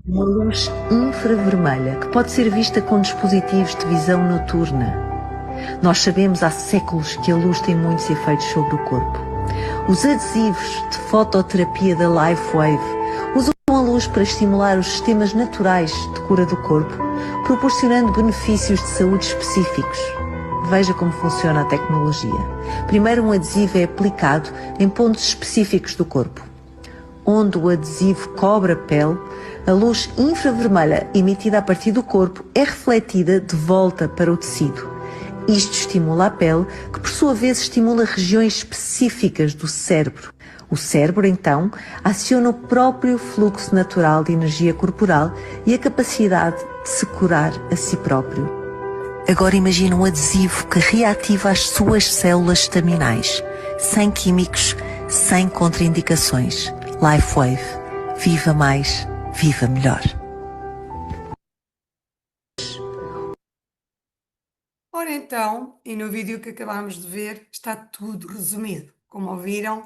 Uma luz infravermelha que pode ser vista com dispositivos de visão noturna. Nós sabemos há séculos que a luz tem muitos efeitos sobre o corpo. Os adesivos de fototerapia da LifeWave usam a luz para estimular os sistemas naturais de cura do corpo, proporcionando benefícios de saúde específicos. Veja como funciona a tecnologia. Primeiro, um adesivo é aplicado em pontos específicos do corpo. Onde o adesivo cobre a pele, a luz infravermelha emitida a partir do corpo é refletida de volta para o tecido. Isto estimula a pele, que por sua vez estimula regiões específicas do cérebro. O cérebro, então, aciona o próprio fluxo natural de energia corporal e a capacidade de se curar a si próprio. Agora imagine um adesivo que reativa as suas células estaminais, sem químicos, sem contraindicações. LifeWave. Viva mais, viva melhor. Ora então, e no vídeo que acabámos de ver, está tudo resumido. Como ouviram,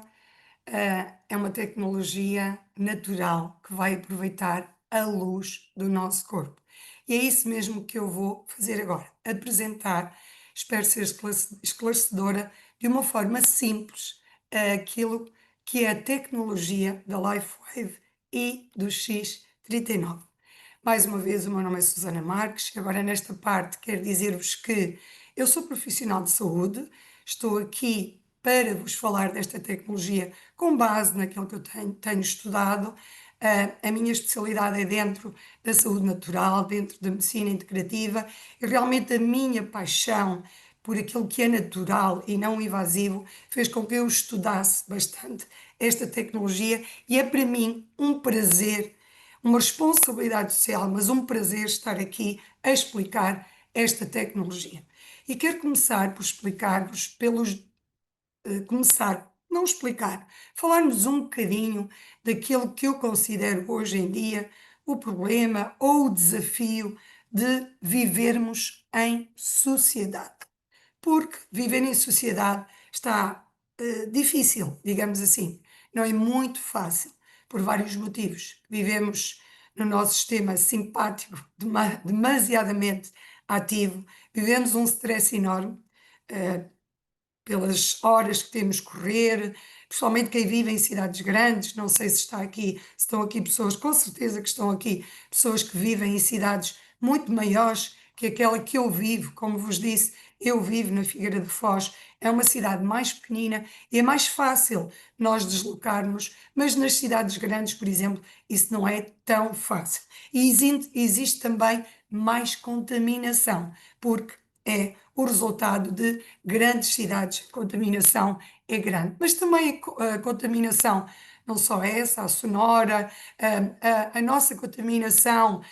é uma tecnologia natural que vai aproveitar a luz do nosso corpo. E é isso mesmo que eu vou fazer agora, apresentar, espero ser esclarecedora, de uma forma simples, aquilo que é a tecnologia da LifeWave e do X39. Mais uma vez, o meu nome é Susana Marques. Agora, nesta parte, quero dizer-vos que eu sou profissional de saúde, estou aqui para vos falar desta tecnologia com base naquilo que eu tenho estudado. A minha especialidade é dentro da saúde natural, dentro da medicina integrativa, e realmente a minha paixão por aquilo que é natural e não invasivo fez com que eu estudasse bastante esta tecnologia, e é para mim um prazer, uma responsabilidade social, mas um prazer estar aqui a explicar esta tecnologia. E quero começar por explicar-vos não explicar, falarmos um bocadinho daquilo que eu considero hoje em dia o problema ou o desafio de vivermos em sociedade. Porque viver em sociedade está difícil, digamos assim. Não é muito fácil, por vários motivos. Vivemos no nosso sistema simpático demasiadamente ativo, vivemos um stress enorme, pelas horas que temos que correr, principalmente quem vive em cidades grandes. Não sei se está aqui, se estão aqui pessoas, com certeza que estão aqui pessoas que vivem em cidades muito maiores que aquela que eu vivo. Como vos disse, eu vivo na Figueira de Foz, é uma cidade mais pequenina e é mais fácil nós deslocarmos, mas nas cidades grandes, por exemplo, isso não é tão fácil. E existe também mais contaminação, porque é o resultado de grandes cidades. A contaminação é grande, mas também a contaminação, não só essa, a sonora, a nossa contaminação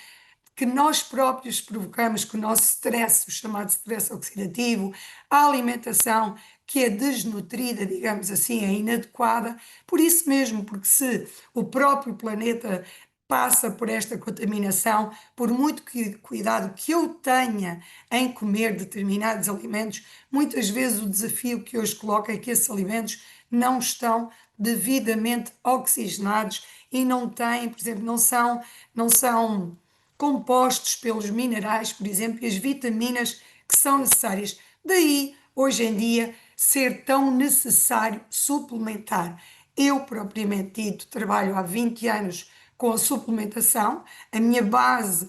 que nós próprios provocamos com o nosso stress, o chamado stress oxidativo, a alimentação que é desnutrida, digamos assim, é inadequada, por isso mesmo, porque se o próprio planeta passa por esta contaminação, por muito cuidado que eu tenha em comer determinados alimentos, muitas vezes o desafio que hoje coloco é que esses alimentos não estão devidamente oxigenados e não têm, por exemplo, não são compostos pelos minerais, por exemplo, e as vitaminas que são necessárias. Daí, hoje em dia, ser tão necessário suplementar. Eu, propriamente dito, trabalho há 20 anos com a suplementação. A minha base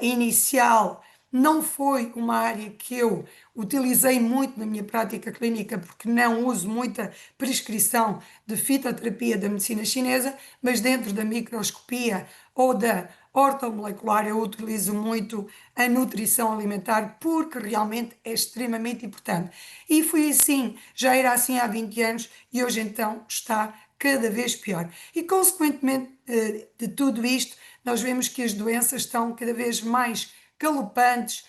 inicial não foi uma área que eu utilizei muito na minha prática clínica, porque não uso muita prescrição de fitoterapia da medicina chinesa, mas dentro da microscopia ou da ortomolecular eu utilizo muito a nutrição alimentar, porque realmente é extremamente importante. E foi assim, já era assim há 20 anos e hoje então está cada vez pior. E consequentemente de tudo isto, nós vemos que as doenças estão cada vez mais galopantes,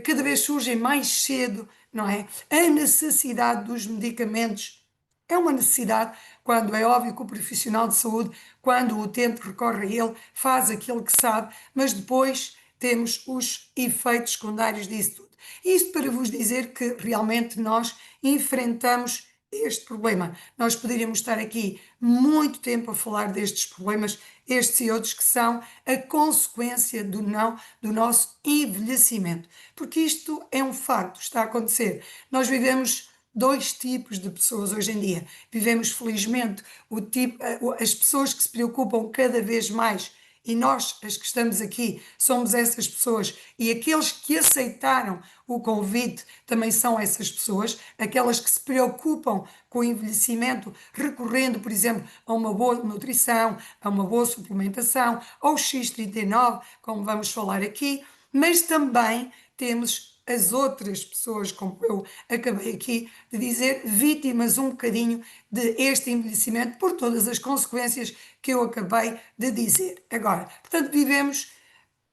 cada vez surgem mais cedo, não é? A necessidade dos medicamentos é uma necessidade quando é óbvio que o profissional de saúde, quando o utente recorre a ele, faz aquilo que sabe, mas depois temos os efeitos secundários disso tudo. Isto para vos dizer que realmente nós enfrentamos este problema. Nós poderíamos estar aqui muito tempo a falar destes problemas, estes e outros que são a consequência do nosso envelhecimento, porque isto é um facto, está a acontecer. Nós vivemos dois tipos de pessoas hoje em dia. Vivemos, felizmente, as pessoas que se preocupam cada vez mais, e nós, as que estamos aqui, somos essas pessoas, e aqueles que aceitaram o convite também são essas pessoas, aquelas que se preocupam com o envelhecimento, recorrendo, por exemplo, a uma boa nutrição, a uma boa suplementação, ao X39, como vamos falar aqui, mas também temos as outras pessoas, como eu acabei aqui de dizer, vítimas um bocadinho de este envelhecimento por todas as consequências que eu acabei de dizer. Agora, portanto, vivemos,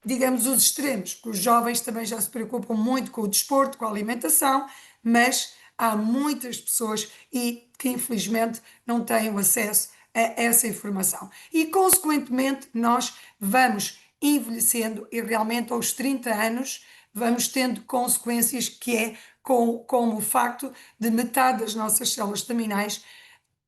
digamos, os extremos, que os jovens também já se preocupam muito com o desporto, com a alimentação, mas há muitas pessoas e que infelizmente não têm o acesso a essa informação. E, consequentemente, nós vamos envelhecendo e realmente aos 30 anos vamos tendo consequências que é como o facto de metade das nossas células staminais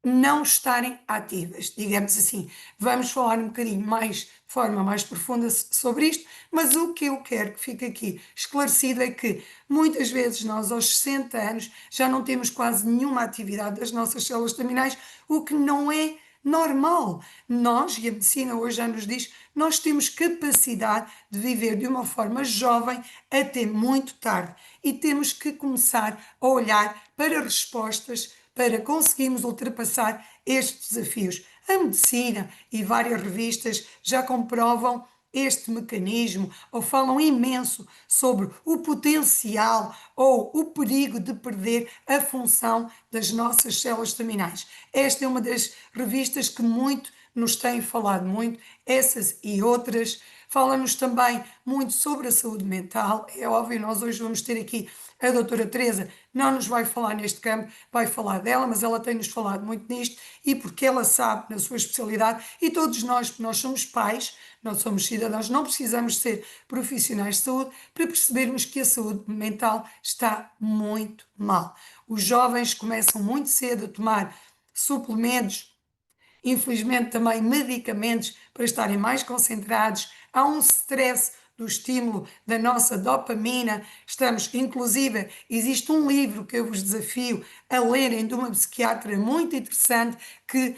não estarem ativas, digamos assim. Vamos falar um bocadinho mais, de forma mais profunda sobre isto, mas o que eu quero que fique aqui esclarecido é que muitas vezes nós aos 60 anos já não temos quase nenhuma atividade das nossas células staminais, o que não é normal. Nós, e a medicina hoje já nos diz, nós temos capacidade de viver de uma forma jovem até muito tarde e temos que começar a olhar para respostas para conseguirmos ultrapassar estes desafios. A medicina e várias revistas já comprovam este mecanismo ou falam imenso sobre o potencial ou o perigo de perder a função das nossas células staminais. Esta é uma das revistas que muito nos tem falado muito, essas e outras. Fala-nos também muito sobre a saúde mental. É óbvio, nós hoje vamos ter aqui a doutora Teresa, não nos vai falar neste campo, vai falar dela, mas ela tem-nos falado muito nisto e porque ela sabe na sua especialidade e todos nós, porque nós somos pais, nós somos cidadãos, não precisamos ser profissionais de saúde para percebermos que a saúde mental está muito mal. Os jovens começam muito cedo a tomar suplementos, infelizmente também medicamentos para estarem mais concentrados, há um stress do estímulo da nossa dopamina. Estamos, inclusive, existe um livro que eu vos desafio a lerem de uma psiquiatra muito interessante que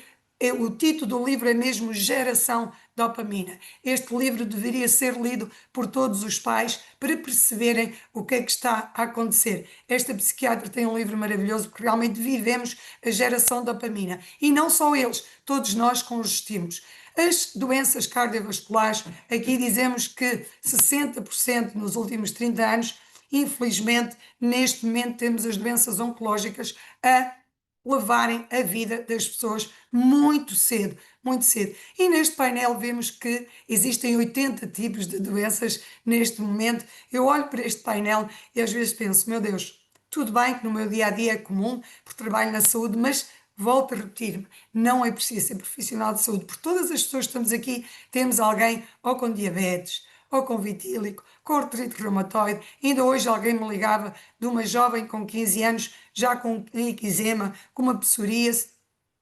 o título do livro é mesmo Geração Dopamina. Este livro deveria ser lido por todos os pais para perceberem o que é que está a acontecer. Esta psiquiatra tem um livro maravilhoso porque realmente vivemos a geração dopamina. E não só eles, todos nós com os estímulos. As doenças cardiovasculares, aqui dizemos que 60% nos últimos 30 anos, infelizmente, neste momento temos as doenças oncológicas a levarem a vida das pessoas muito cedo, muito cedo. E neste painel vemos que existem 80 tipos de doenças neste momento. Eu olho para este painel e às vezes penso, meu Deus, tudo bem que no meu dia a dia é comum, porque trabalho na saúde, mas volto a repetir-me, não é preciso ser profissional de saúde, porque todas as pessoas que estamos aqui temos alguém ou com diabetes, ou com vitíligo, com artrite reumatoide. Ainda hoje alguém me ligava de uma jovem com 15 anos, já com eczema, com uma psoríase.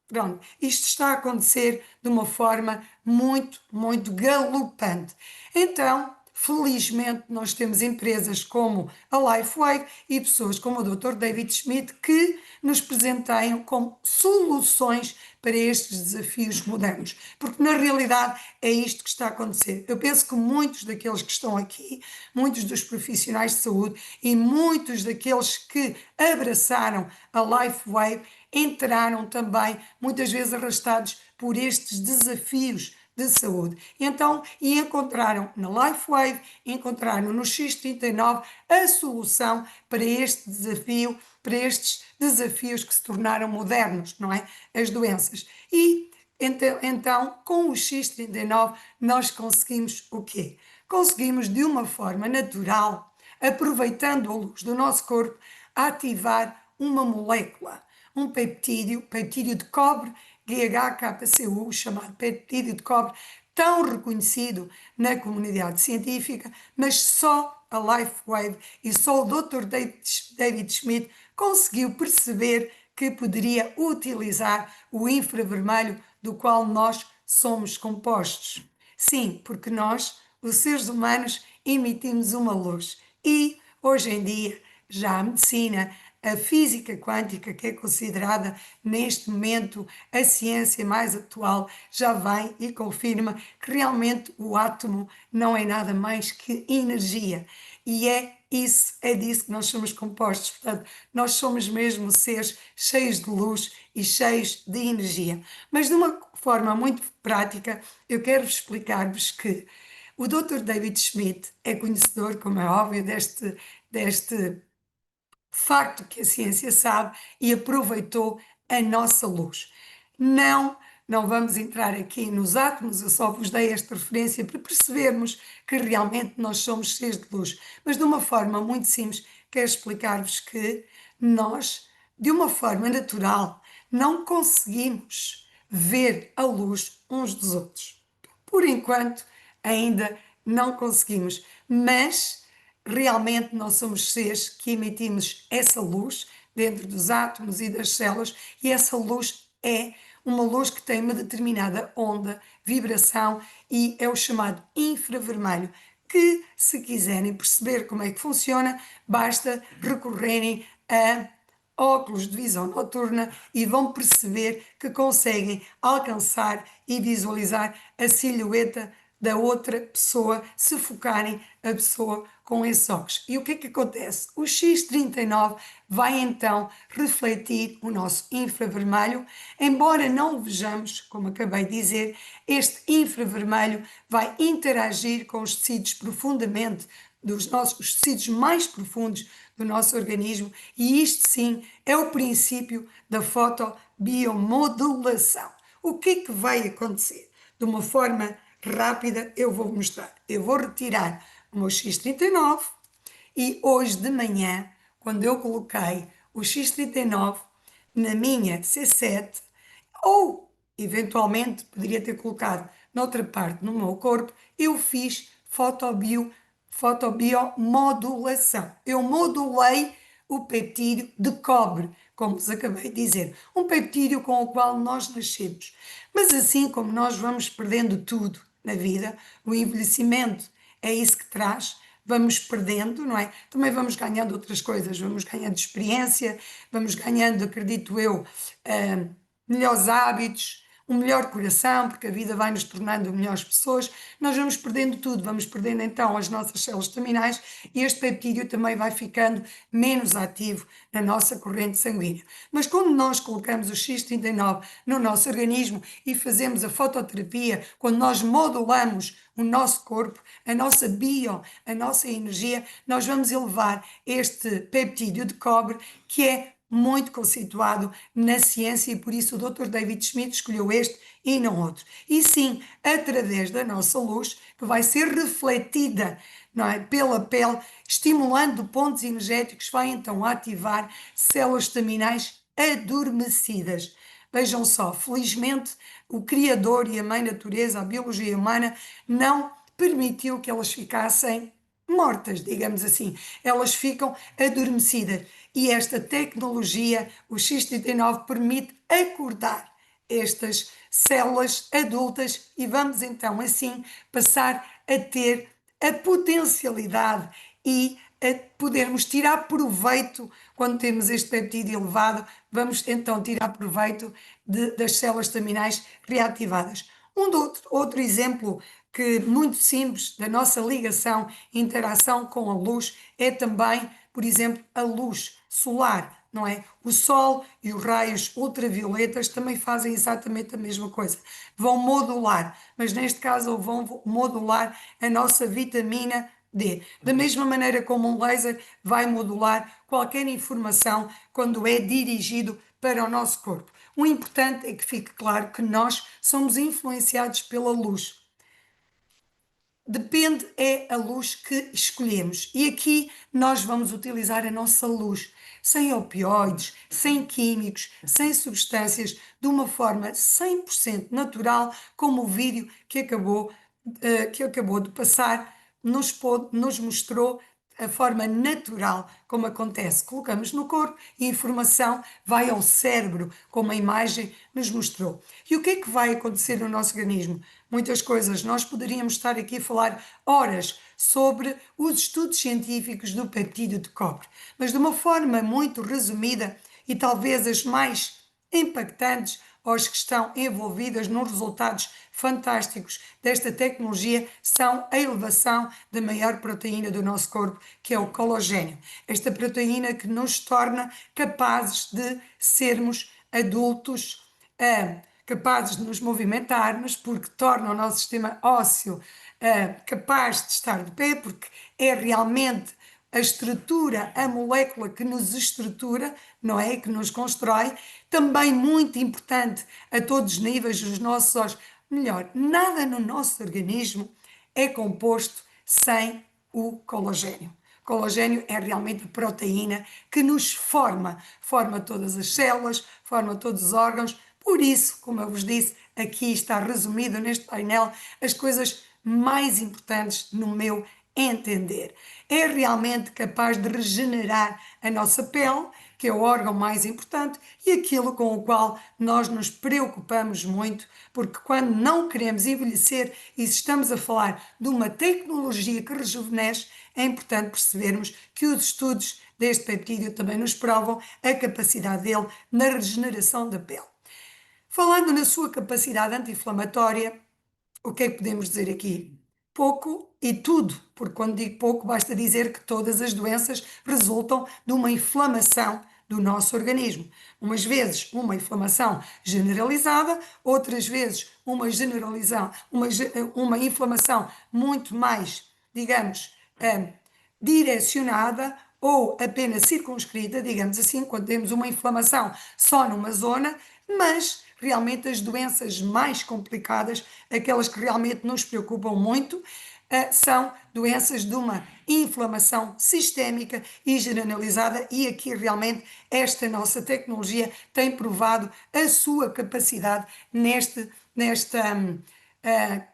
Pronto, isto está a acontecer de uma forma muito, muito galopante. Então, felizmente, nós temos empresas como a Lifeway e pessoas como o Dr. David Schmidt que nos presenteiam com soluções para estes desafios modernos. Porque, na realidade, é isto que está a acontecer. Eu penso que muitos daqueles que estão aqui, muitos dos profissionais de saúde e muitos daqueles que abraçaram a Lifeway entraram também, muitas vezes arrastados por estes desafios de saúde. Então, e encontraram na LifeWave, encontraram no X39 a solução para este desafio, para estes desafios que se tornaram modernos, não é? As doenças. E então com o X39 nós conseguimos o quê? Conseguimos de uma forma natural, aproveitando a luz do nosso corpo, ativar uma molécula, um peptídeo de cobre, GHKCU, chamado peptídeo de cobre, tão reconhecido na comunidade científica, mas só a Lifewave e só o Dr. David Schmidt conseguiu perceber que poderia utilizar o infravermelho do qual nós somos compostos. Sim, porque nós, os seres humanos, emitimos uma luz e, hoje em dia, já a medicina, a física quântica, que é considerada neste momento a ciência mais atual, já vem e confirma que realmente o átomo não é nada mais que energia. E é disso que nós somos compostos. Portanto, nós somos mesmo seres cheios de luz e cheios de energia. Mas de uma forma muito prática, eu quero explicar-vos que o Dr. David Schmidt é conhecedor, como é óbvio, deste facto que a ciência sabe e aproveitou a nossa luz. Não, não vamos entrar aqui nos átomos, eu só vos dei esta referência para percebermos que realmente nós somos seres de luz. Mas de uma forma muito simples, quero explicar-vos que nós, de uma forma natural, não conseguimos ver a luz uns dos outros. Por enquanto, ainda não conseguimos, mas realmente nós somos seres que emitimos essa luz dentro dos átomos e das células, e essa luz é uma luz que tem uma determinada onda, vibração, e é o chamado infravermelho, que, se quiserem perceber como é que funciona, basta recorrerem a óculos de visão noturna e vão perceber que conseguem alcançar e visualizar a silhueta da outra pessoa se focarem a pessoa com esses óculos. E o que é que acontece? O X39 vai então refletir o nosso infravermelho, embora não o vejamos, como acabei de dizer, este infravermelho vai interagir com os tecidos profundamente os tecidos mais profundos do nosso organismo, e isto sim é o princípio da fotobiomodulação. O que é que vai acontecer? De uma forma rápida eu vou mostrar. Eu vou retirar o meu X39 e hoje de manhã, quando eu coloquei o X39 na minha C7, ou eventualmente poderia ter colocado noutra parte no meu corpo, eu fiz fotobiomodulação. Eu modulei o peptídeo de cobre, como vos acabei de dizer, um peptídeo com o qual nós nascemos. Mas assim como nós vamos perdendo tudo na vida, o envelhecimento é isso que traz, vamos perdendo, não é? Também vamos ganhando outras coisas, vamos ganhando experiência, vamos ganhando, acredito eu, melhores hábitos, um melhor coração, porque a vida vai nos tornando melhores pessoas, nós vamos perdendo tudo, vamos perdendo então as nossas células terminais e este peptídeo também vai ficando menos ativo na nossa corrente sanguínea. Mas quando nós colocamos o X39 no nosso organismo e fazemos a fototerapia, quando nós modulamos o nosso corpo, a nossa a nossa energia, nós vamos elevar este peptídeo de cobre que é muito conceituado na ciência e por isso o Dr. David Schmidt escolheu este e não outro. E sim, através da nossa luz, que vai ser refletida, não é, pela pele, estimulando pontos energéticos, vai então ativar células estaminais adormecidas. Vejam só, felizmente o Criador e a Mãe Natureza, a biologia humana, não permitiu que elas ficassem mortas, digamos assim. Elas ficam adormecidas. E esta tecnologia, o X39, permite acordar estas células adultas e vamos então assim passar a ter a potencialidade e a podermos tirar proveito quando temos este peptídeo elevado, vamos então tirar proveito das células staminais reativadas. Outro exemplo que muito simples da nossa ligação e interação com a luz é também, por exemplo, a luz solar, não é? O sol e os raios ultravioletas também fazem exatamente a mesma coisa. Vão modular, mas neste caso vão modular a nossa vitamina D. Da mesma maneira como um laser vai modular qualquer informação quando é dirigido para o nosso corpo. O importante é que fique claro que nós somos influenciados pela luz. Depende é a luz que escolhemos. E aqui nós vamos utilizar a nossa luz sem opioides, sem químicos, sem substâncias, de uma forma 100% natural, como o vídeo que acabou de passar nos mostrou a forma natural como acontece. Colocamos no corpo e a informação vai ao cérebro, como a imagem nos mostrou. E o que é que vai acontecer no nosso organismo? Muitas coisas. Nós poderíamos estar aqui a falar horas sobre os estudos científicos do peptídeo de cobre, mas de uma forma muito resumida e talvez as mais impactantes aos que estão envolvidas nos resultados fantásticos desta tecnologia são a elevação da maior proteína do nosso corpo, que é o colagênio. Esta proteína que nos torna capazes de sermos adultos, capazes de nos movimentarmos, porque torna o nosso sistema ósseo capaz de estar de pé, porque é realmente a estrutura, a molécula que nos estrutura, não é? Que nos constrói. Também muito importante a todos os níveis, os nossos ossos. Melhor, nada no nosso organismo é composto sem o colagênio. O colagênio é realmente a proteína que nos forma todas as células, forma todos os órgãos. Por isso, como eu vos disse, aqui está resumido neste painel as coisas mais importantes no meu entender. É realmente capaz de regenerar a nossa pele, que é o órgão mais importante e aquilo com o qual nós nos preocupamos muito, porque quando não queremos envelhecer e se estamos a falar de uma tecnologia que rejuvenesce, é importante percebermos que os estudos deste peptídeo também nos provam a capacidade dele na regeneração da pele. Falando na sua capacidade anti-inflamatória, o que é que podemos dizer aqui? Pouco e tudo, porque quando digo pouco, basta dizer que todas as doenças resultam de uma inflamação do nosso organismo. Umas vezes uma inflamação generalizada, outras vezes uma inflamação muito mais, digamos, direcionada ou apenas circunscrita, digamos assim, quando temos uma inflamação só numa zona, mas realmente as doenças mais complicadas, aquelas que realmente nos preocupam muito, são doenças de uma inflamação sistémica e generalizada, e aqui realmente esta nossa tecnologia tem provado a sua capacidade nesta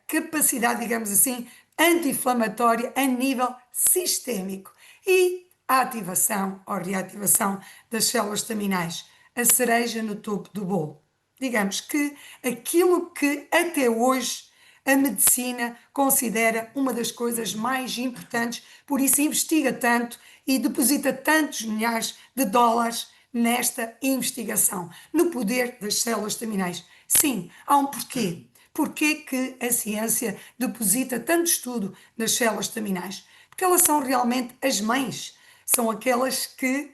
capacidade, digamos assim, anti-inflamatória a nível sistémico e a ativação ou reativação das células estaminais, a cereja no topo do bolo. Digamos que aquilo que até hoje a medicina considera uma das coisas mais importantes, por isso investiga tanto e deposita tantos milhares de dólares nesta investigação, no poder das células estaminais. Sim, há um porquê. Porquê que a ciência deposita tanto estudo nas células estaminais? Porque elas são realmente as mães, são aquelas que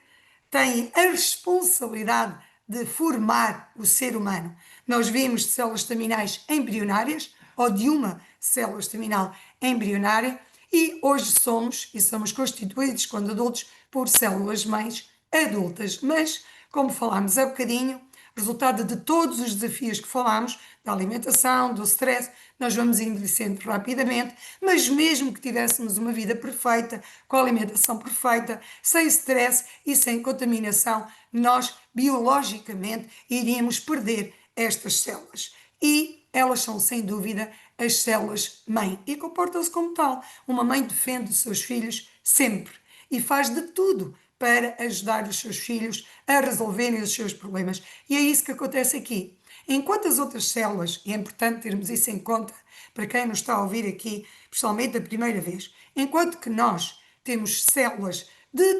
têm a responsabilidade de formar o ser humano. Nós vimos de células estaminais embrionárias ou de uma célula estaminal embrionária e hoje somos constituídos, quando adultos, por células mães adultas. Mas, como falámos há bocadinho, resultado de todos os desafios que falámos, da alimentação, do stress, nós vamos envelhecendo rapidamente, mas mesmo que tivéssemos uma vida perfeita, com a alimentação perfeita, sem stress e sem contaminação, nós biologicamente iríamos perder estas células. E elas são, sem dúvida, as células mãe e comportam-se como tal. Uma mãe defende os seus filhos sempre e faz de tudo para ajudar os seus filhos a resolverem os seus problemas. E é isso que acontece aqui. Enquanto as outras células, e é importante termos isso em conta para quem nos está a ouvir aqui, pessoalmente da primeira vez, enquanto que nós temos células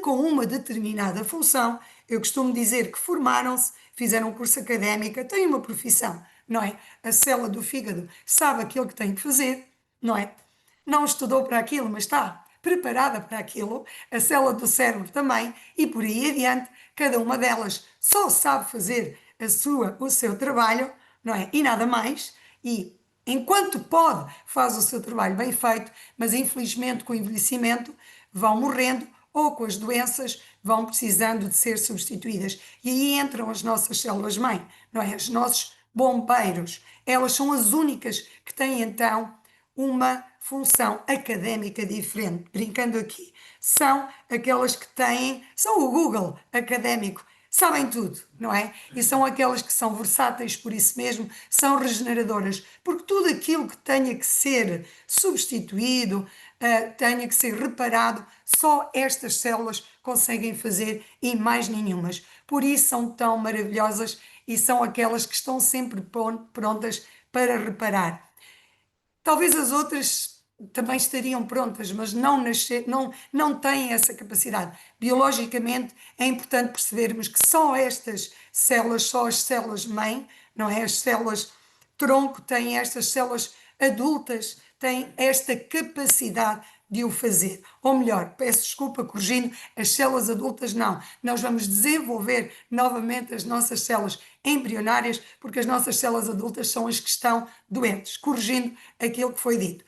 com uma determinada função, eu costumo dizer que formaram-se, fizeram um curso académico, têm uma profissão, não é? A célula do fígado sabe aquilo que tem que fazer, não é? Não estudou para aquilo, mas está preparada para aquilo, a célula do cérebro também, e por aí adiante, cada uma delas só sabe fazer o seu trabalho, não é? E nada mais, e enquanto pode, faz o seu trabalho bem feito, mas infelizmente com o envelhecimento vão morrendo ou com as doenças vão precisando de ser substituídas. E aí entram as nossas células-mãe, não é? Os nossos bombeiros. Elas são as únicas que têm então uma função académica diferente. Brincando aqui, são aquelas que têm, são o Google académico. sabem tudo, não é? E são aquelas que são versáteis por isso mesmo, são regeneradoras, porque tudo aquilo que tenha que ser substituído, tenha que ser reparado, só estas células conseguem fazer e mais nenhumas. Por isso são tão maravilhosas e são aquelas que estão sempre prontas para reparar. Talvez as outras também estariam prontas, mas não têm essa capacidade. Biologicamente, é importante percebermos que só estas células, só as células-mãe, não é? As células tronco têm estas células adultas, têm esta capacidade de o fazer. Ou melhor, peço desculpa, corrigindo, as células adultas não. Nós vamos desenvolver novamente as nossas células embrionárias, porque as nossas células adultas são as que estão doentes, corrigindo aquilo que foi dito.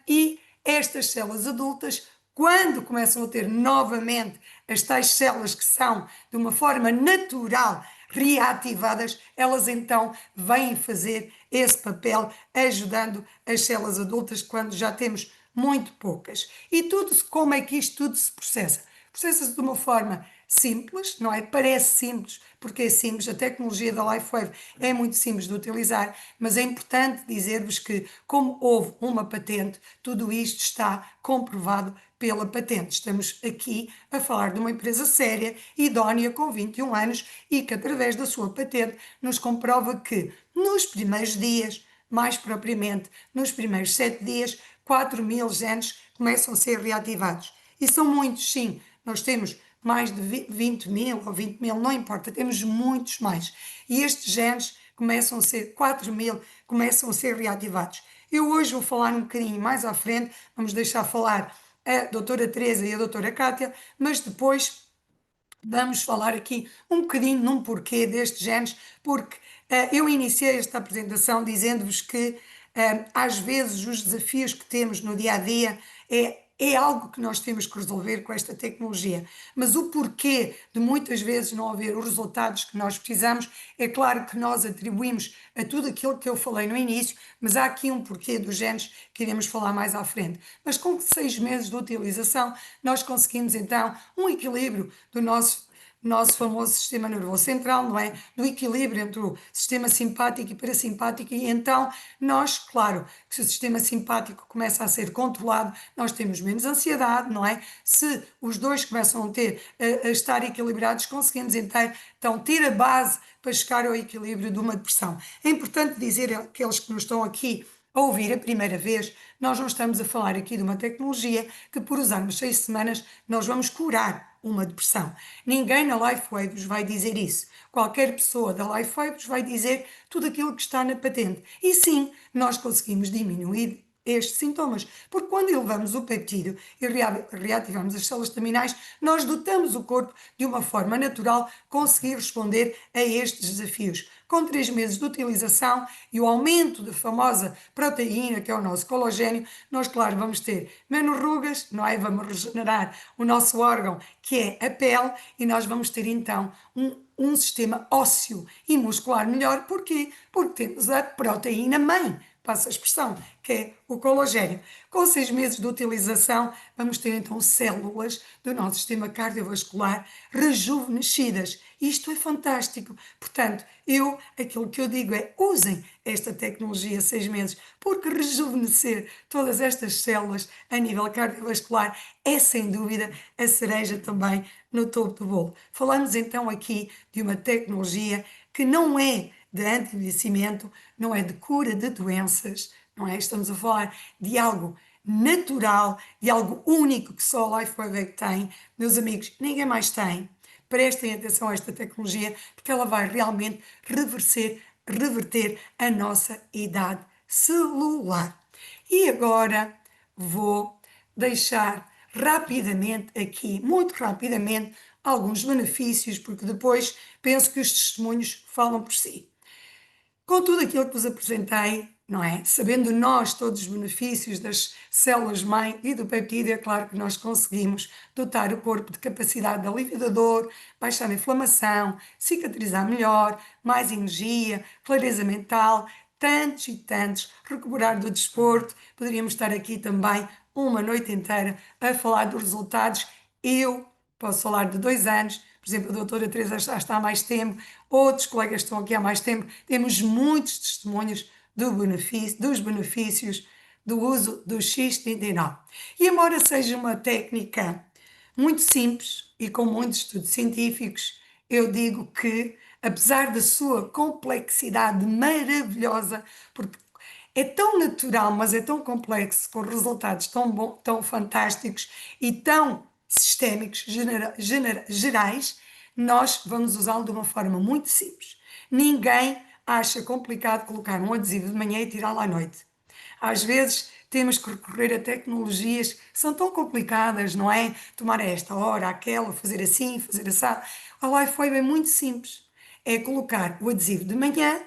E estas células adultas, quando começam a ter novamente as tais células que são de uma forma natural reativadas, elas então vêm fazer esse papel, ajudando as células adultas quando já temos muito poucas. E tudo, como é que isto tudo se processa? Processa-se de uma forma simples, não é? Parece simples, porque é simples, a tecnologia da LifeWave é muito simples de utilizar, mas é importante dizer-vos que, como houve uma patente, tudo isto está comprovado pela patente. Estamos aqui a falar de uma empresa séria, idónea, com 21 anos e que, através da sua patente, nos comprova que nos primeiros dias, mais propriamente nos primeiros 7 dias, 4.000 genes começam a ser reativados. E são muitos, sim. Nós temos mais de 20.000 ou 20.000, não importa, temos muitos mais. E estes genes começam a ser 4.000, começam a ser reativados. Eu hoje vou falar um bocadinho mais à frente, vamos deixar falar a doutora Teresa e a doutora Cátia, mas depois vamos falar aqui um bocadinho num porquê destes genes, porque eu iniciei esta apresentação dizendo-vos que às vezes os desafios que temos no dia a dia é algo que nós temos que resolver com esta tecnologia. Mas o porquê de muitas vezes não haver os resultados que nós precisamos, é claro que nós atribuímos a tudo aquilo que eu falei no início, mas há aqui um porquê dos genes que iremos falar mais à frente. Mas com 6 meses de utilização, nós conseguimos então um equilíbrio do nosso famoso sistema nervoso central, não é? Do equilíbrio entre o sistema simpático e parasimpático, e então nós, claro, que se o sistema simpático começa a ser controlado, nós temos menos ansiedade, não é? Se os dois começam a estar equilibrados, conseguimos então ter a base para chegar ao equilíbrio de uma depressão. É importante dizer àqueles que nos estão aqui a ouvir a primeira vez, nós não estamos a falar aqui de uma tecnologia que por usarmos 6 semanas nós vamos curar uma depressão. Ninguém na LifeWave vos vai dizer isso. Qualquer pessoa da LifeWave vos vai dizer tudo aquilo que está na patente. E sim, nós conseguimos diminuir estes sintomas, porque quando elevamos o peptídeo e reativamos as células terminais, nós dotamos o corpo de uma forma natural conseguir responder a estes desafios. Com 3 meses de utilização e o aumento da famosa proteína, que é o nosso colagênio, nós, claro, vamos ter menos rugas, não é? Vamos regenerar o nosso órgão, que é a pele, e nós vamos ter então um sistema ósseo e muscular melhor. Porquê? Porque temos a proteína-mãe, passa a expressão, que é o colagênio. Com 6 meses de utilização, vamos ter então células do nosso sistema cardiovascular rejuvenescidas. Isto é fantástico. Portanto, aquilo que eu digo é, usem esta tecnologia 6 meses, porque rejuvenescer todas estas células a nível cardiovascular é, sem dúvida, a cereja também no topo do bolo. Falamos então aqui de uma tecnologia que não é de anti-envelhecimento, não é de cura de doenças, não é? Estamos a falar de algo natural, de algo único que só a LifeWave tem. Meus amigos, ninguém mais tem. Prestem atenção a esta tecnologia, porque ela vai realmente reverter a nossa idade celular. E agora vou deixar rapidamente aqui, muito rapidamente, alguns benefícios, porque depois penso que os testemunhos falam por si. Com tudo aquilo que vos apresentei, não é? Sabendo nós todos os benefícios das células-mãe e do peptídeo, é claro que nós conseguimos dotar o corpo de capacidade de alívio da dor, baixar a inflamação, cicatrizar melhor, mais energia, clareza mental, tantos e tantos, recuperar do desporto. Poderíamos estar aqui também uma noite inteira a falar dos resultados. Eu posso falar de 2 anos, por exemplo, a doutora Teresa já está há mais tempo, outros colegas estão aqui há mais tempo, temos muitos testemunhos dos benefícios do uso do X39. E embora seja uma técnica muito simples e com muitos estudos científicos, eu digo que, apesar da sua complexidade maravilhosa, porque é tão natural, mas é tão complexo, com resultados tão fantásticos e tão sistémicos, gerais, nós vamos usá-lo de uma forma muito simples. Ninguém acha complicado colocar um adesivo de manhã e tirá-lo à noite. Às vezes temos que recorrer a tecnologias que são tão complicadas, não é? Tomar a esta hora, aquela, fazer assim, fazer assim. A Lifeway é muito simples. É colocar o adesivo de manhã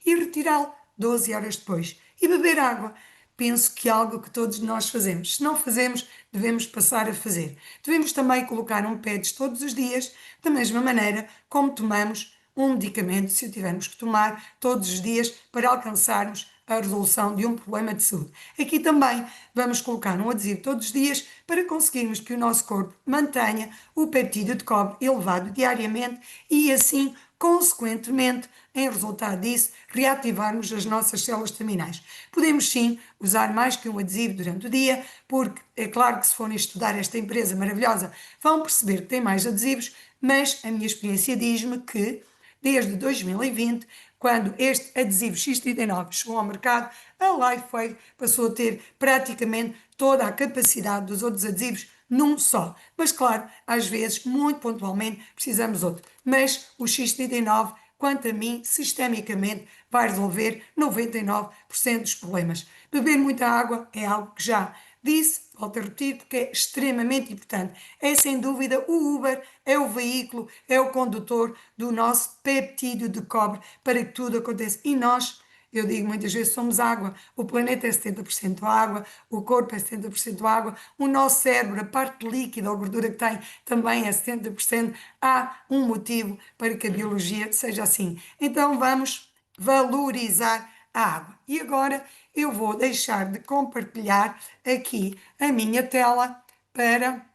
e retirá-lo 12 horas depois. E beber água. Penso que é algo que todos nós fazemos. Se não fazemos, devemos passar a fazer. Devemos também colocar um pads todos os dias, da mesma maneira como tomamos um medicamento, se o tivermos que tomar todos os dias para alcançarmos a resolução de um problema de saúde. Aqui também vamos colocar um adesivo todos os dias para conseguirmos que o nosso corpo mantenha o peptídeo de cobre elevado diariamente e assim, consequentemente, em resultado disso, reativarmos as nossas células terminais. Podemos sim usar mais que um adesivo durante o dia, porque é claro que se forem estudar esta empresa maravilhosa, vão perceber que tem mais adesivos, mas a minha experiência diz-me que desde 2020, quando este adesivo X39 chegou ao mercado, a Lifeway passou a ter praticamente toda a capacidade dos outros adesivos num só. Mas claro, às vezes, muito pontualmente, precisamos de outro. Mas o X39, quanto a mim, sistemicamente vai resolver 99% dos problemas. Beber muita água é algo que já disse, volto a repetir, porque é extremamente importante. É sem dúvida o Uber, é o veículo, é o condutor do nosso peptídeo de cobre para que tudo aconteça. E nós, eu digo muitas vezes, somos água. O planeta é 70% água, o corpo é 70% água, o nosso cérebro, a parte líquida, a gordura que tem, também é 70%. Há um motivo para que a biologia seja assim. Então vamos valorizar a água. E agora eu vou deixar de compartilhar aqui a minha tela para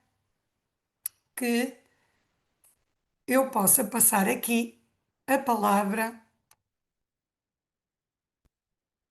que eu possa passar aqui a palavra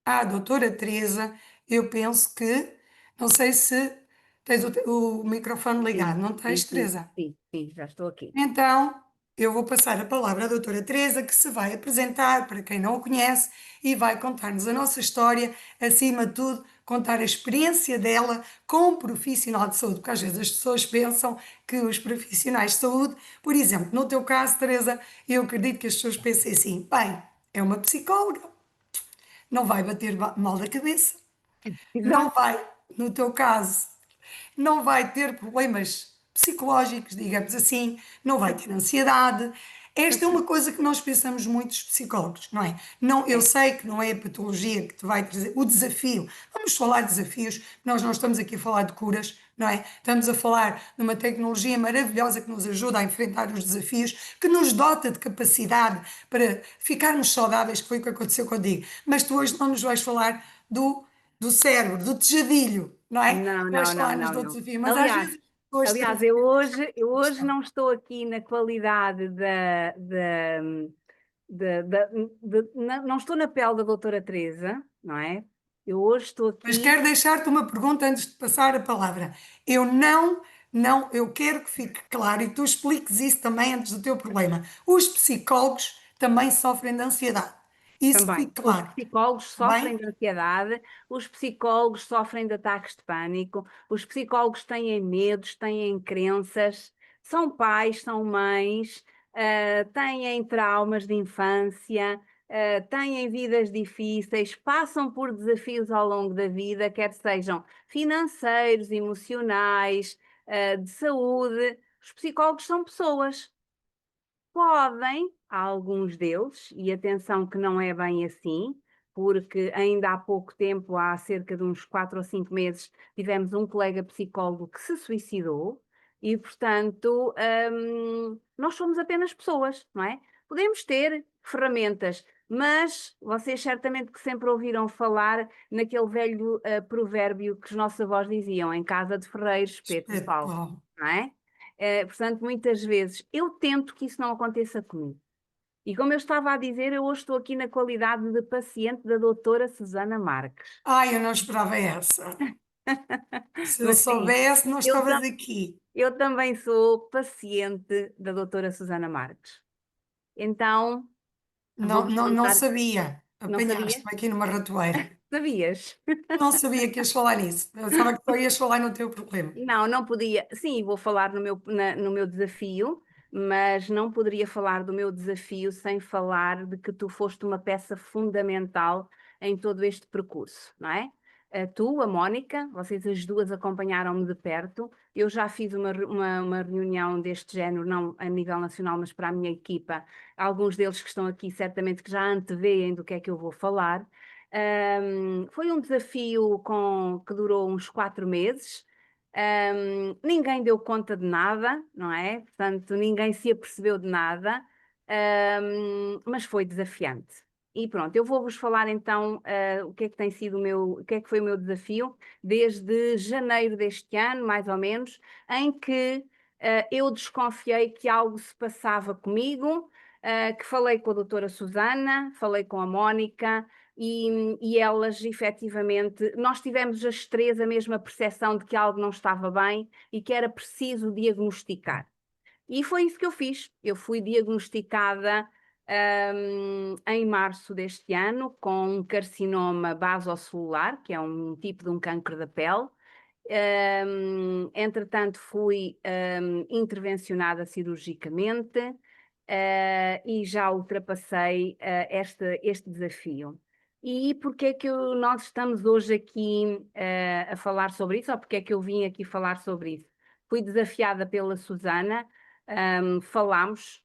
à doutora Teresa. Eu penso que, não sei se tens o microfone ligado, Sim, não tens, sim, sim, Teresa? sim, sim, já estou aqui. Então, eu vou passar a palavra à doutora Teresa, que se vai apresentar para quem não o conhece e vai contar-nos a nossa história, acima de tudo, contar a experiência dela como profissional de saúde, porque às vezes as pessoas pensam que os profissionais de saúde, por exemplo, no teu caso, Teresa, eu acredito que as pessoas pensem assim, bem, é uma psicóloga, não vai bater mal da cabeça, não Exato. vai, no teu caso, não vai ter problemas psicológicos, digamos assim, não vai ter ansiedade. Esta é uma coisa que nós pensamos muito os psicólogos, não é? Não, eu É, sei que não é a patologia que te vai trazer o desafio. Vamos falar de desafios, nós não estamos aqui a falar de curas, não é? Estamos a falar de uma tecnologia maravilhosa que nos ajuda a enfrentar os desafios, que nos dota de capacidade para ficarmos saudáveis, que foi o que aconteceu contigo. Mas tu hoje não nos vais falar do cérebro, do tejadilho, não é? não, Vais não, não, falar-nos não, do não. desafio, mas às Aliás, vezes hoje aliás, trazemos eu uma hoje questão. não estou aqui na qualidade não estou na pele da doutora Teresa, não é? Eu hoje estou Mas aqui quero deixar-te uma pergunta antes de passar a palavra. Eu eu quero que fique claro e tu expliques isso também antes do teu problema. Os psicólogos também sofrem de ansiedade. Isso que também. fique Os claro, psicólogos está bem? sofrem de ansiedade, os psicólogos sofrem de ataques de pânico, os psicólogos têm medos, têm crenças, são pais, são mães, têm traumas de infância, têm vidas difíceis, passam por desafios ao longo da vida, quer sejam financeiros, emocionais, de saúde. Os psicólogos são pessoas. Podem, alguns deles, e atenção que não é bem assim, porque ainda há pouco tempo, há cerca de uns 4 ou 5 meses, tivemos um colega psicólogo que se suicidou e, portanto, nós somos apenas pessoas, não é? Podemos ter ferramentas, mas vocês certamente que sempre ouviram falar naquele velho provérbio que os nossos avós diziam, em casa de ferreiros, espeto de pau, Espetacular. não é? Portanto, muitas vezes eu tento que isso não aconteça comigo. E como eu estava a dizer, eu hoje estou aqui na qualidade de paciente da doutora Susana Marques. Ai, eu não esperava essa. Se eu Mas sim, soubesse, não eu, estavas aqui. eu também sou paciente da doutora Susana Marques. Então, Não, vou-vos não, não contar. sabia. Não sabia? Apanhaste-me aqui numa ratoeira. Sabias? Não sabia que ias falar nisso. Pensava que só ias falar no teu problema. Não, não podia. Sim, vou falar no meu desafio, mas não poderia falar do meu desafio sem falar de que tu foste uma peça fundamental em todo este percurso, não é? Tu, a Mónica, vocês as duas acompanharam-me de perto. Eu já fiz uma reunião deste género, não a nível nacional, mas para a minha equipa. Alguns deles que estão aqui, certamente que já antevêem do que é que eu vou falar. Foi um desafio que durou uns 4 meses. Ninguém deu conta de nada, não é? Portanto, ninguém se apercebeu de nada, mas foi desafiante. E pronto, eu vou-vos falar então o que é que tem sido o que é que foi o meu desafio desde janeiro deste ano, mais ou menos, em que eu desconfiei que algo se passava comigo, que falei com a doutora Susana, falei com a Mónica, e elas, efetivamente, nós tivemos as três a mesma percepção de que algo não estava bem e que era preciso diagnosticar. E foi isso que eu fiz. Eu fui diagnosticada, em março deste ano com um carcinoma basocelular, que é um tipo de um cancro da pele. Entretanto, fui intervencionada cirurgicamente, e já ultrapassei este desafio. E porque é que nós estamos hoje aqui a falar sobre isso, ou porque é que eu vim aqui falar sobre isso? Fui desafiada pela Susana, falámos,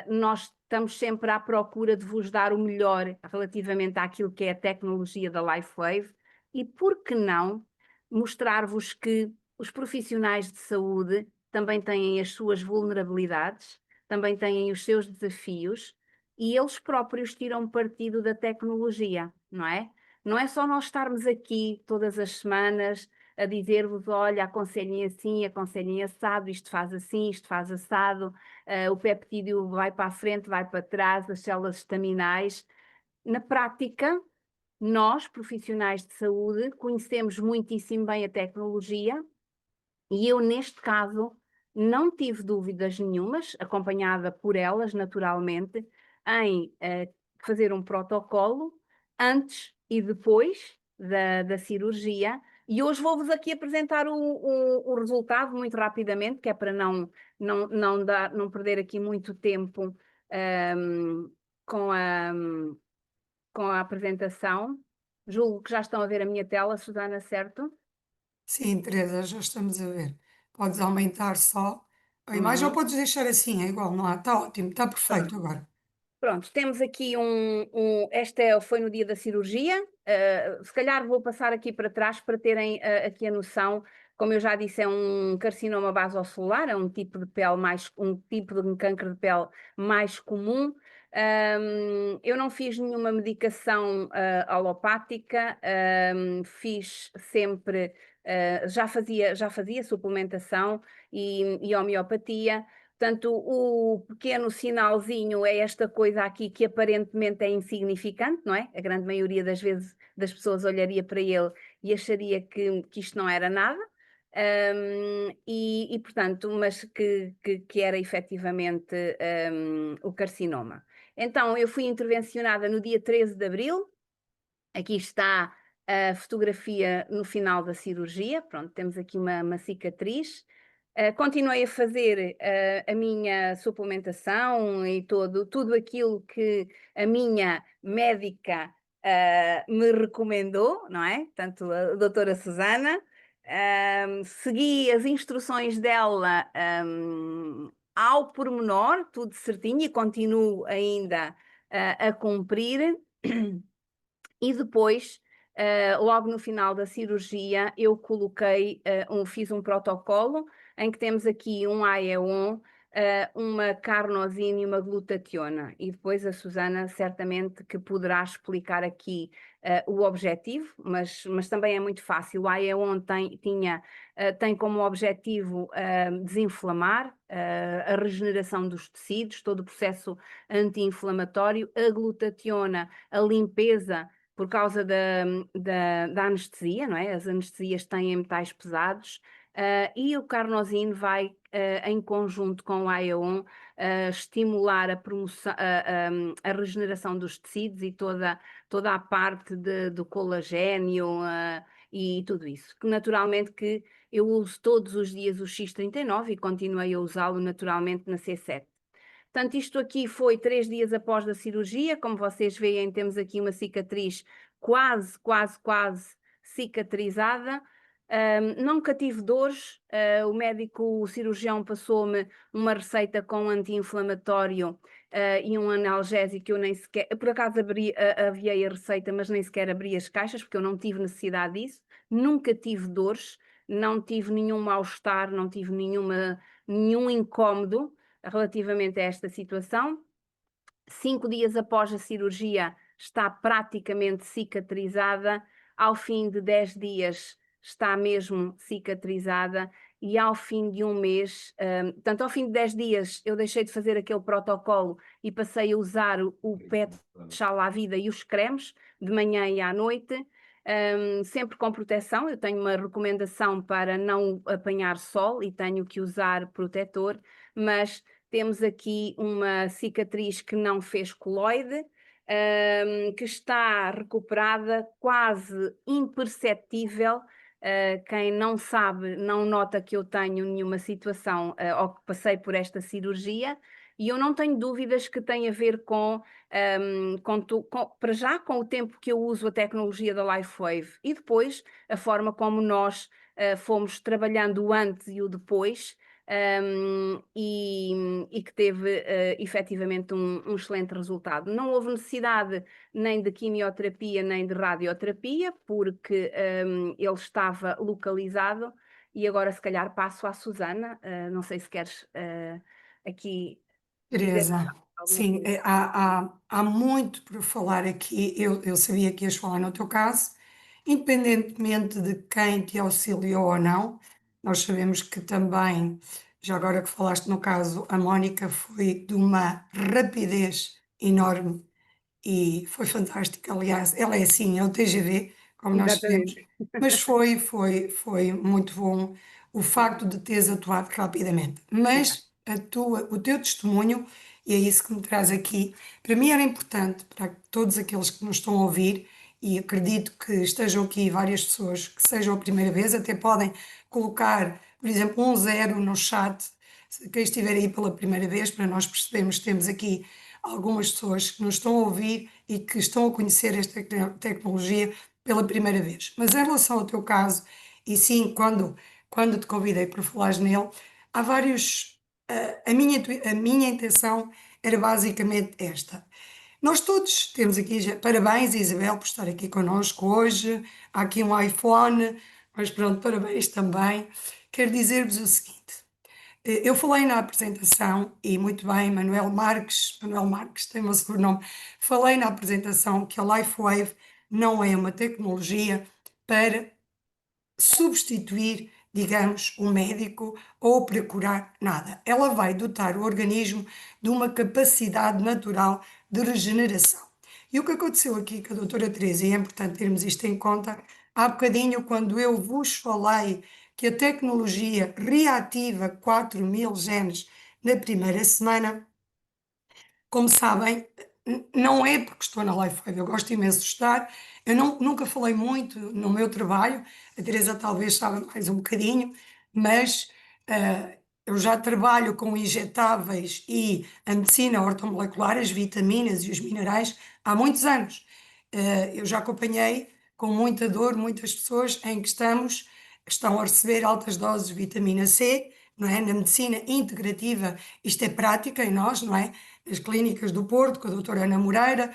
nós estamos sempre à procura de vos dar o melhor relativamente àquilo que é a tecnologia da LifeWave, e por que não mostrar-vos que os profissionais de saúde também têm as suas vulnerabilidades, também têm os seus desafios e eles próprios tiram partido da tecnologia, não é? Não é só nós estarmos aqui todas as semanas a dizer-vos, olha, aconselhem assim, aconselhem assado, isto faz assim, isto faz assado, o peptídeo vai para a frente, vai para trás, as células estaminais. Na prática, nós, profissionais de saúde, conhecemos muitíssimo bem a tecnologia e eu, neste caso, não tive dúvidas nenhumas, acompanhada por elas, naturalmente, em fazer um protocolo antes e depois da cirurgia. E hoje vou-vos aqui apresentar o resultado muito rapidamente, que é para não perder aqui muito tempo ahm, com com a apresentação. Julgo que já estão a ver a minha tela, Susana, certo? Sim, Teresa, já estamos a ver. Podes aumentar só a imagem ou Uhum. podes deixar assim, é igual, não há? Está ótimo, está perfeito Pronto. agora. Pronto, temos aqui foi no dia da cirurgia. Se calhar vou passar aqui para trás para terem aqui a noção. Como eu já disse, é um carcinoma basocelular, é um tipo de pele um tipo de cancro de pele mais comum. Eu não fiz nenhuma medicação alopática, fiz sempre, já fazia suplementação e homeopatia. Portanto, o pequeno sinalzinho é esta coisa aqui que aparentemente é insignificante, não é? A grande maioria das vezes das pessoas olharia para ele e acharia que isto não era nada. Portanto, mas que era efetivamente o carcinoma. Então, eu fui intervencionada no dia 13 de abril. Aqui está a fotografia no final da cirurgia. Pronto, temos aqui uma cicatriz. Continuei a fazer a minha suplementação e tudo aquilo que a minha médica me recomendou, não é? Portanto, a doutora Susana. Segui as instruções dela ao pormenor, tudo certinho, e continuo ainda a cumprir. E depois, logo no final da cirurgia, eu fiz um protocolo em que temos aqui um AE1, uma carnosina e uma glutationa. E depois a Susana certamente que poderá explicar aqui o objetivo, mas também é muito fácil. A AEON tem como objetivo desinflamar, a regeneração dos tecidos, todo o processo anti-inflamatório, a glutationa, a limpeza por causa da anestesia, não é? As anestesias têm metais pesados, e o carnosine vai, em conjunto com o AEON, estimular a promoção, a regeneração dos tecidos e toda a parte do colagênio, e tudo isso. Que naturalmente que eu uso todos os dias o X39 e continuei a usá-lo naturalmente na C7. Portanto, isto aqui foi 3 dias após da cirurgia. Como vocês veem, temos aqui uma cicatriz quase cicatrizada. Nunca tive dores. O médico, o cirurgião, passou-me uma receita com anti-inflamatório e um analgésico que eu nem sequer... Por acaso aviei a receita, mas nem sequer abri as caixas, porque eu não tive necessidade disso. Nunca tive dores, não tive nenhum mal-estar, não tive nenhum incómodo relativamente a esta situação. 5 dias após a cirurgia está praticamente cicatrizada, ao fim de 10 dias está mesmo cicatrizada e ao fim de um mês, portanto ao fim de 10 dias eu deixei de fazer aquele protocolo e passei a usar o PET Chala à Vida e os cremes de manhã e à noite, sempre com proteção. Eu tenho uma recomendação para não apanhar sol e tenho que usar protetor, mas temos aqui uma cicatriz que não fez coloide, que está recuperada, quase imperceptível. Quem não sabe, não nota que eu tenho nenhuma situação ou que passei por esta cirurgia, e eu não tenho dúvidas que tem a ver para já, com o tempo que eu uso a tecnologia da LifeWave e depois a forma como nós fomos trabalhando o antes e o depois. E que teve efetivamente um excelente resultado. Não houve necessidade nem de quimioterapia nem de radioterapia, porque ele estava localizado. E agora, se calhar, passo à Susana. Não sei se queres aqui dizer Teresa, alguma sim, coisa. há muito por falar aqui. Eu sabia que ias falar no teu caso, independentemente de quem te auxiliou ou não. Nós sabemos que também, já agora que falaste no caso, a Mónica foi de uma rapidez enorme e foi fantástico. Aliás, ela é assim, é o TGV, como nós sabemos, Exatamente. mas foi muito bom o facto de teres atuado rapidamente. Yeah. Mas o teu testemunho, e é isso que me traz aqui, para mim era importante, para todos aqueles que nos estão a ouvir, e acredito que estejam aqui várias pessoas que sejam a primeira vez, até podem colocar, por exemplo, um zero no chat, quem estiver aí pela primeira vez, para nós percebermos que temos aqui algumas pessoas que nos estão a ouvir e que estão a conhecer esta tecnologia pela primeira vez. Mas em relação ao teu caso, e sim, quando te convidei para falares nele, há vários. A minha intenção era basicamente esta. Nós todos temos aqui, parabéns Isabel por estar aqui connosco hoje. Há aqui um iPhone, mas pronto, parabéns também. Quero dizer-vos o seguinte: eu falei na apresentação, e muito bem, Manuel Marques tem o meu sobrenome, falei na apresentação que a LifeWave não é uma tecnologia para substituir, digamos, o médico ou para curar nada. Ela vai dotar o organismo de uma capacidade natural de regeneração. E o que aconteceu aqui com a doutora Teresa, e é importante termos isto em conta, há bocadinho, quando eu vos falei que a tecnologia reativa 4.000 genes na primeira semana, como sabem, não é porque estou na LifeWave, eu gosto imenso de estar. Eu nunca falei muito no meu trabalho, a Teresa talvez saiba mais um bocadinho, mas eu já trabalho com injetáveis e a medicina ortomolecular, as vitaminas e os minerais, há muitos anos. Eu já acompanhei com muita dor muitas pessoas em que estão a receber altas doses de vitamina C, não é? Na medicina integrativa, isto é prática em nós, não é? Nas clínicas do Porto, com a doutora Ana Moreira,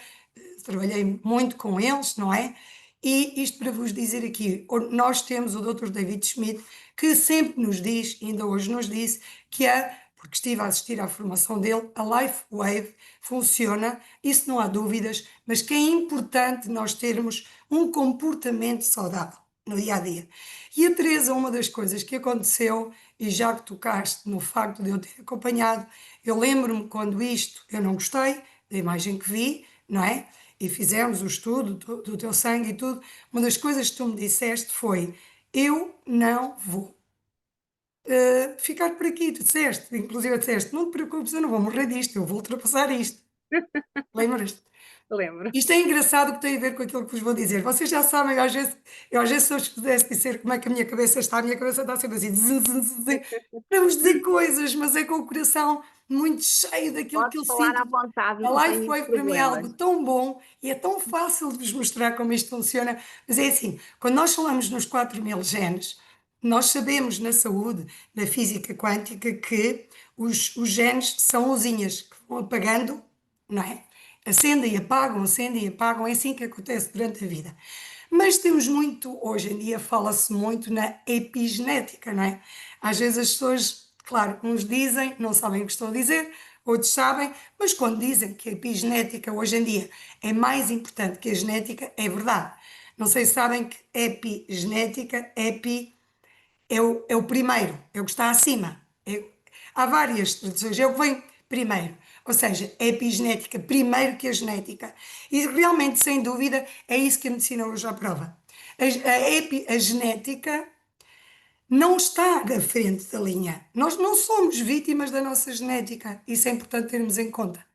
trabalhei muito com eles, não é? E isto para vos dizer aqui, nós temos o Dr. David Schmidt, que sempre nos diz, ainda hoje nos disse, que a porque estive a assistir à formação dele, a Life Wave funciona, isso não há dúvidas, mas que é importante nós termos um comportamento saudável no dia a dia. E a Teresa, uma das coisas que aconteceu, e já que tocaste no facto de eu ter acompanhado, eu lembro-me quando isto eu não gostei da imagem que vi, não é? E fizemos o estudo do teu sangue e tudo. Uma das coisas que tu me disseste foi: eu não vou ficar por aqui. Tu disseste, inclusive disseste, não te preocupes, eu não vou morrer disto, eu vou ultrapassar isto. Lembras-te? Lembro. Isto é engraçado que tem a ver com aquilo que vos vou dizer. Vocês já sabem, eu às vezes se eu vos pudesse dizer como é que a minha cabeça está, a minha cabeça está sempre assim, para vos dizer coisas, mas é com o coração muito cheio daquilo que Podes eu falar à sinto. vontade, A não Life tenho Wave para mim é algo problemas. tão bom e é tão fácil de vos mostrar como isto funciona. Mas é assim, quando nós falamos nos 4000 genes, nós sabemos na saúde, na física quântica, que os genes são luzinhas que vão apagando, não é? Acendem e apagam, é assim que acontece durante a vida. Mas temos muito, hoje em dia fala-se muito na epigenética, não é? Às vezes as pessoas, claro, uns dizem, não sabem o que estão a dizer, outros sabem, mas quando dizem que a epigenética hoje em dia é mais importante que a genética, é verdade. Não sei se sabem que epigenética, é o primeiro, é o que está acima. Há várias traduções, é o que vem primeiro. Ou seja, a epigenética primeiro que a genética. E realmente, sem dúvida, é isso que a medicina hoje aprova. A genética não está à frente da linha. Nós não somos vítimas da nossa genética. Isso é importante termos em conta.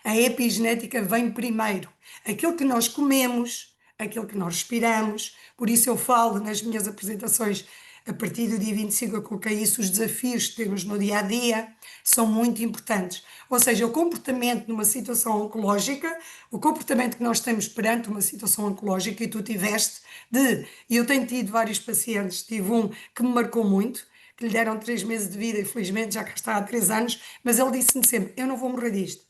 A epigenética vem primeiro. Aquilo que nós comemos, aquilo que nós respiramos. Por isso eu falo nas minhas apresentações, a partir do dia 25 eu coloquei isso, os desafios que temos no dia a dia são muito importantes. Ou seja, o comportamento numa situação oncológica, o comportamento que nós temos perante uma situação oncológica, e tu tiveste e eu tenho tido vários pacientes, tive um que me marcou muito, que lhe deram 3 meses de vida, infelizmente já cá está há 3 anos, mas ele disse-me sempre: eu não vou morrer disto.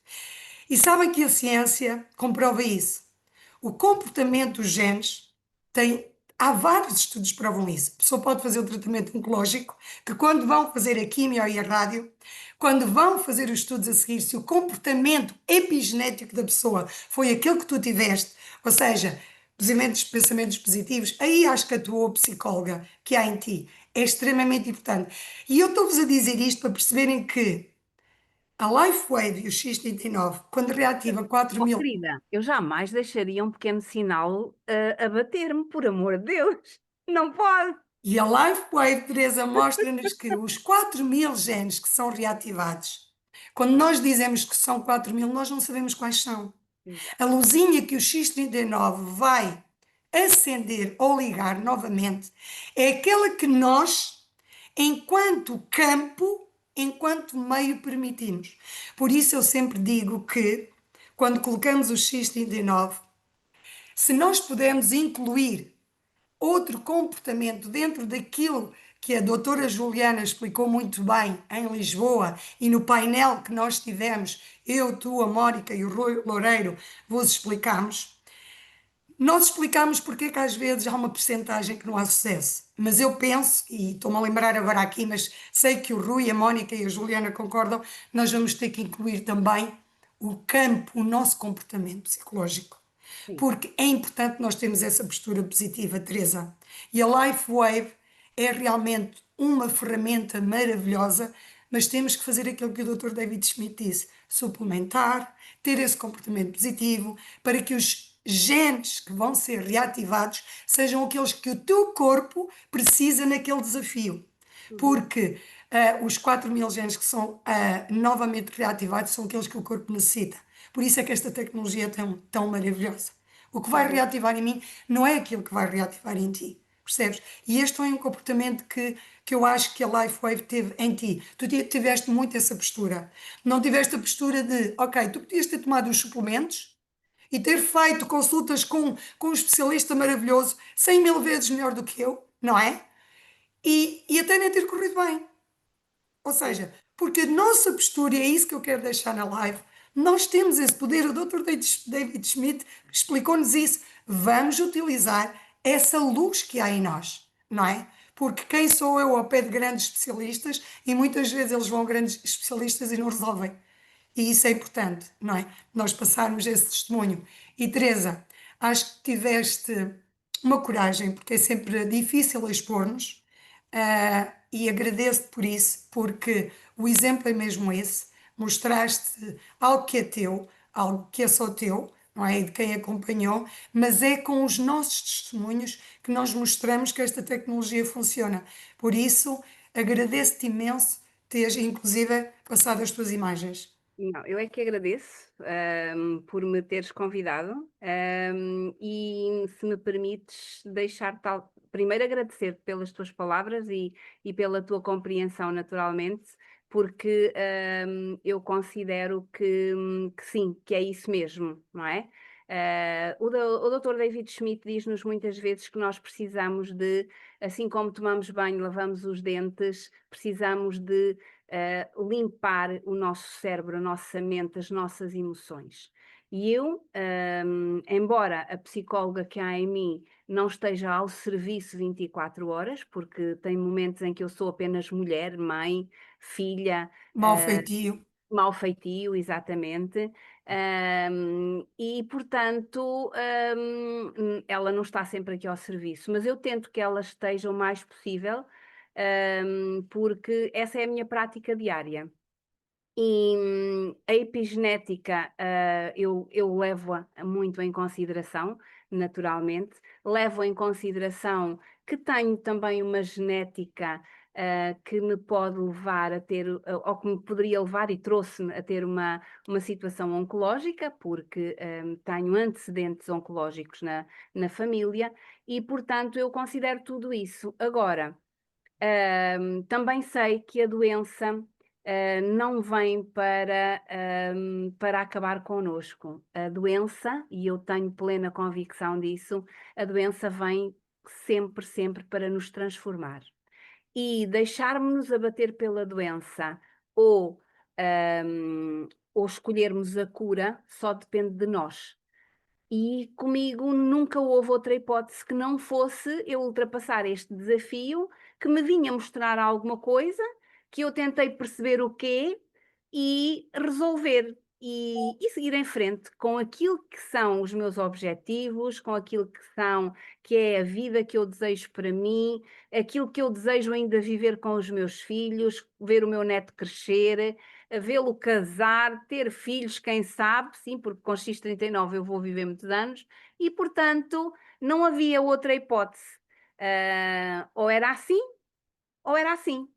E sabem que a ciência comprova isso. O comportamento dos genes tem. Há vários estudos que provam isso. A pessoa pode fazer o tratamento oncológico, que quando vão fazer a quimio e a rádio, quando vão fazer os estudos a seguir, se o comportamento epigenético da pessoa foi aquele que tu tiveste, ou seja, pensamentos positivos, aí acho que a tua psicóloga que há em ti é extremamente importante. E eu estou-vos a dizer isto para perceberem que a LifeWave e o X39, quando reativa Oh, 4000. querida, eu jamais deixaria um pequeno sinal a bater-me, por amor de Deus. Não pode. E a LifeWave, Teresa, mostra-nos que os 4000 genes que são reativados, quando nós dizemos que são 4000, nós não sabemos quais são. A Exato. luzinha que o X39 vai acender ou ligar novamente é aquela que nós, enquanto campo, enquanto meio, permitimos. Por isso eu sempre digo que, quando colocamos o X39, se nós pudermos incluir outro comportamento dentro daquilo que a doutora Juliana explicou muito bem em Lisboa e no painel que nós tivemos, eu, tu, a Mónica e o Rui Loureiro, vos explicamos. Nós explicamos porque é que às vezes há uma percentagem que não há sucesso. Mas eu penso, e estou-me a lembrar agora aqui, mas sei que o Rui, a Mónica e a Juliana concordam, nós vamos ter que incluir também o campo, o nosso comportamento psicológico. Sim. Porque é importante nós termos essa postura positiva, Teresa. E a Life Wave é realmente uma ferramenta maravilhosa, mas temos que fazer aquilo que o Dr. David Schmidt disse: suplementar, ter esse comportamento positivo, para que os genes que vão ser reativados sejam aqueles que o teu corpo precisa naquele desafio. Uhum. Porque os 4000 genes que são novamente reativados são aqueles que o corpo necessita. Por isso é que esta tecnologia é tão maravilhosa. O que vai Uhum. reativar em mim não é aquilo que vai reativar em ti. Percebes? E este foi um comportamento que eu acho que a LifeWave teve em ti. Tu tiveste muito essa postura. Não tiveste a postura de, ok, tu podias ter tomado os suplementos e ter feito consultas com um especialista maravilhoso, 100 mil vezes melhor do que eu, não é? E até nem ter corrido bem. Ou Sim. seja, porque a nossa postura, e é isso que eu quero deixar na live, nós temos esse poder. O Dr. David Schmidt explicou-nos isso. Vamos utilizar essa luz que há em nós, não é? porque quem sou eu ao pé de grandes especialistas e muitas vezes eles vão a grandes especialistas e não resolvem. E isso é importante, não é? Nós passarmos esse testemunho. E Teresa, acho que tiveste uma coragem, porque é sempre difícil expor-nos, e agradeço-te por isso, porque o exemplo é mesmo esse. Mostraste algo que é teu, algo que é só teu, não é? E de quem acompanhou, mas é com os nossos testemunhos que nós mostramos que esta tecnologia funciona. Por isso, agradeço-te imenso teres, inclusive, passado as tuas imagens. Não, eu é que agradeço, por me teres convidado, e se me permites deixar tal, primeiro agradecer pelas tuas palavras e pela tua compreensão naturalmente, porque eu considero que sim, que é isso mesmo, não é? O Dr. David Schmidt diz-nos muitas vezes que nós precisamos de, assim como tomamos banho, lavamos os dentes, precisamos de limpar o nosso cérebro, a nossa mente, as nossas emoções. E eu, embora a psicóloga que há em mim não esteja ao serviço 24 horas, porque tem momentos em que eu sou apenas mulher, mãe, filha, Mau feitio. mau feitio, exatamente. E, portanto, ela não está sempre aqui ao serviço, mas eu tento que ela esteja o mais possível, porque essa é a minha prática diária. E a epigenética, eu levo-a muito em consideração, naturalmente. Levo em consideração que tenho também uma genética, que me pode levar a ter, ou que me poderia levar e trouxe-me a ter uma situação oncológica, porque tenho antecedentes oncológicos na família e, portanto, eu considero tudo isso. Agora, também sei que a doença não vem para acabar connosco. A doença, e eu tenho plena convicção disso, a doença vem sempre, sempre para nos transformar. E deixarmos-nos abater pela doença ou, ou escolhermos a cura só depende de nós. E comigo nunca houve outra hipótese que não fosse eu ultrapassar este desafio que me vinha mostrar alguma coisa, que eu tentei perceber o quê e resolver. E seguir em frente com aquilo que são os meus objetivos, com aquilo que é a vida que eu desejo para mim, aquilo que eu desejo ainda viver com os meus filhos, ver o meu neto crescer, a vê-lo casar, ter filhos, quem sabe, sim, porque com X39 eu vou viver muitos anos, e portanto não havia outra hipótese. Ou era assim, ou era assim.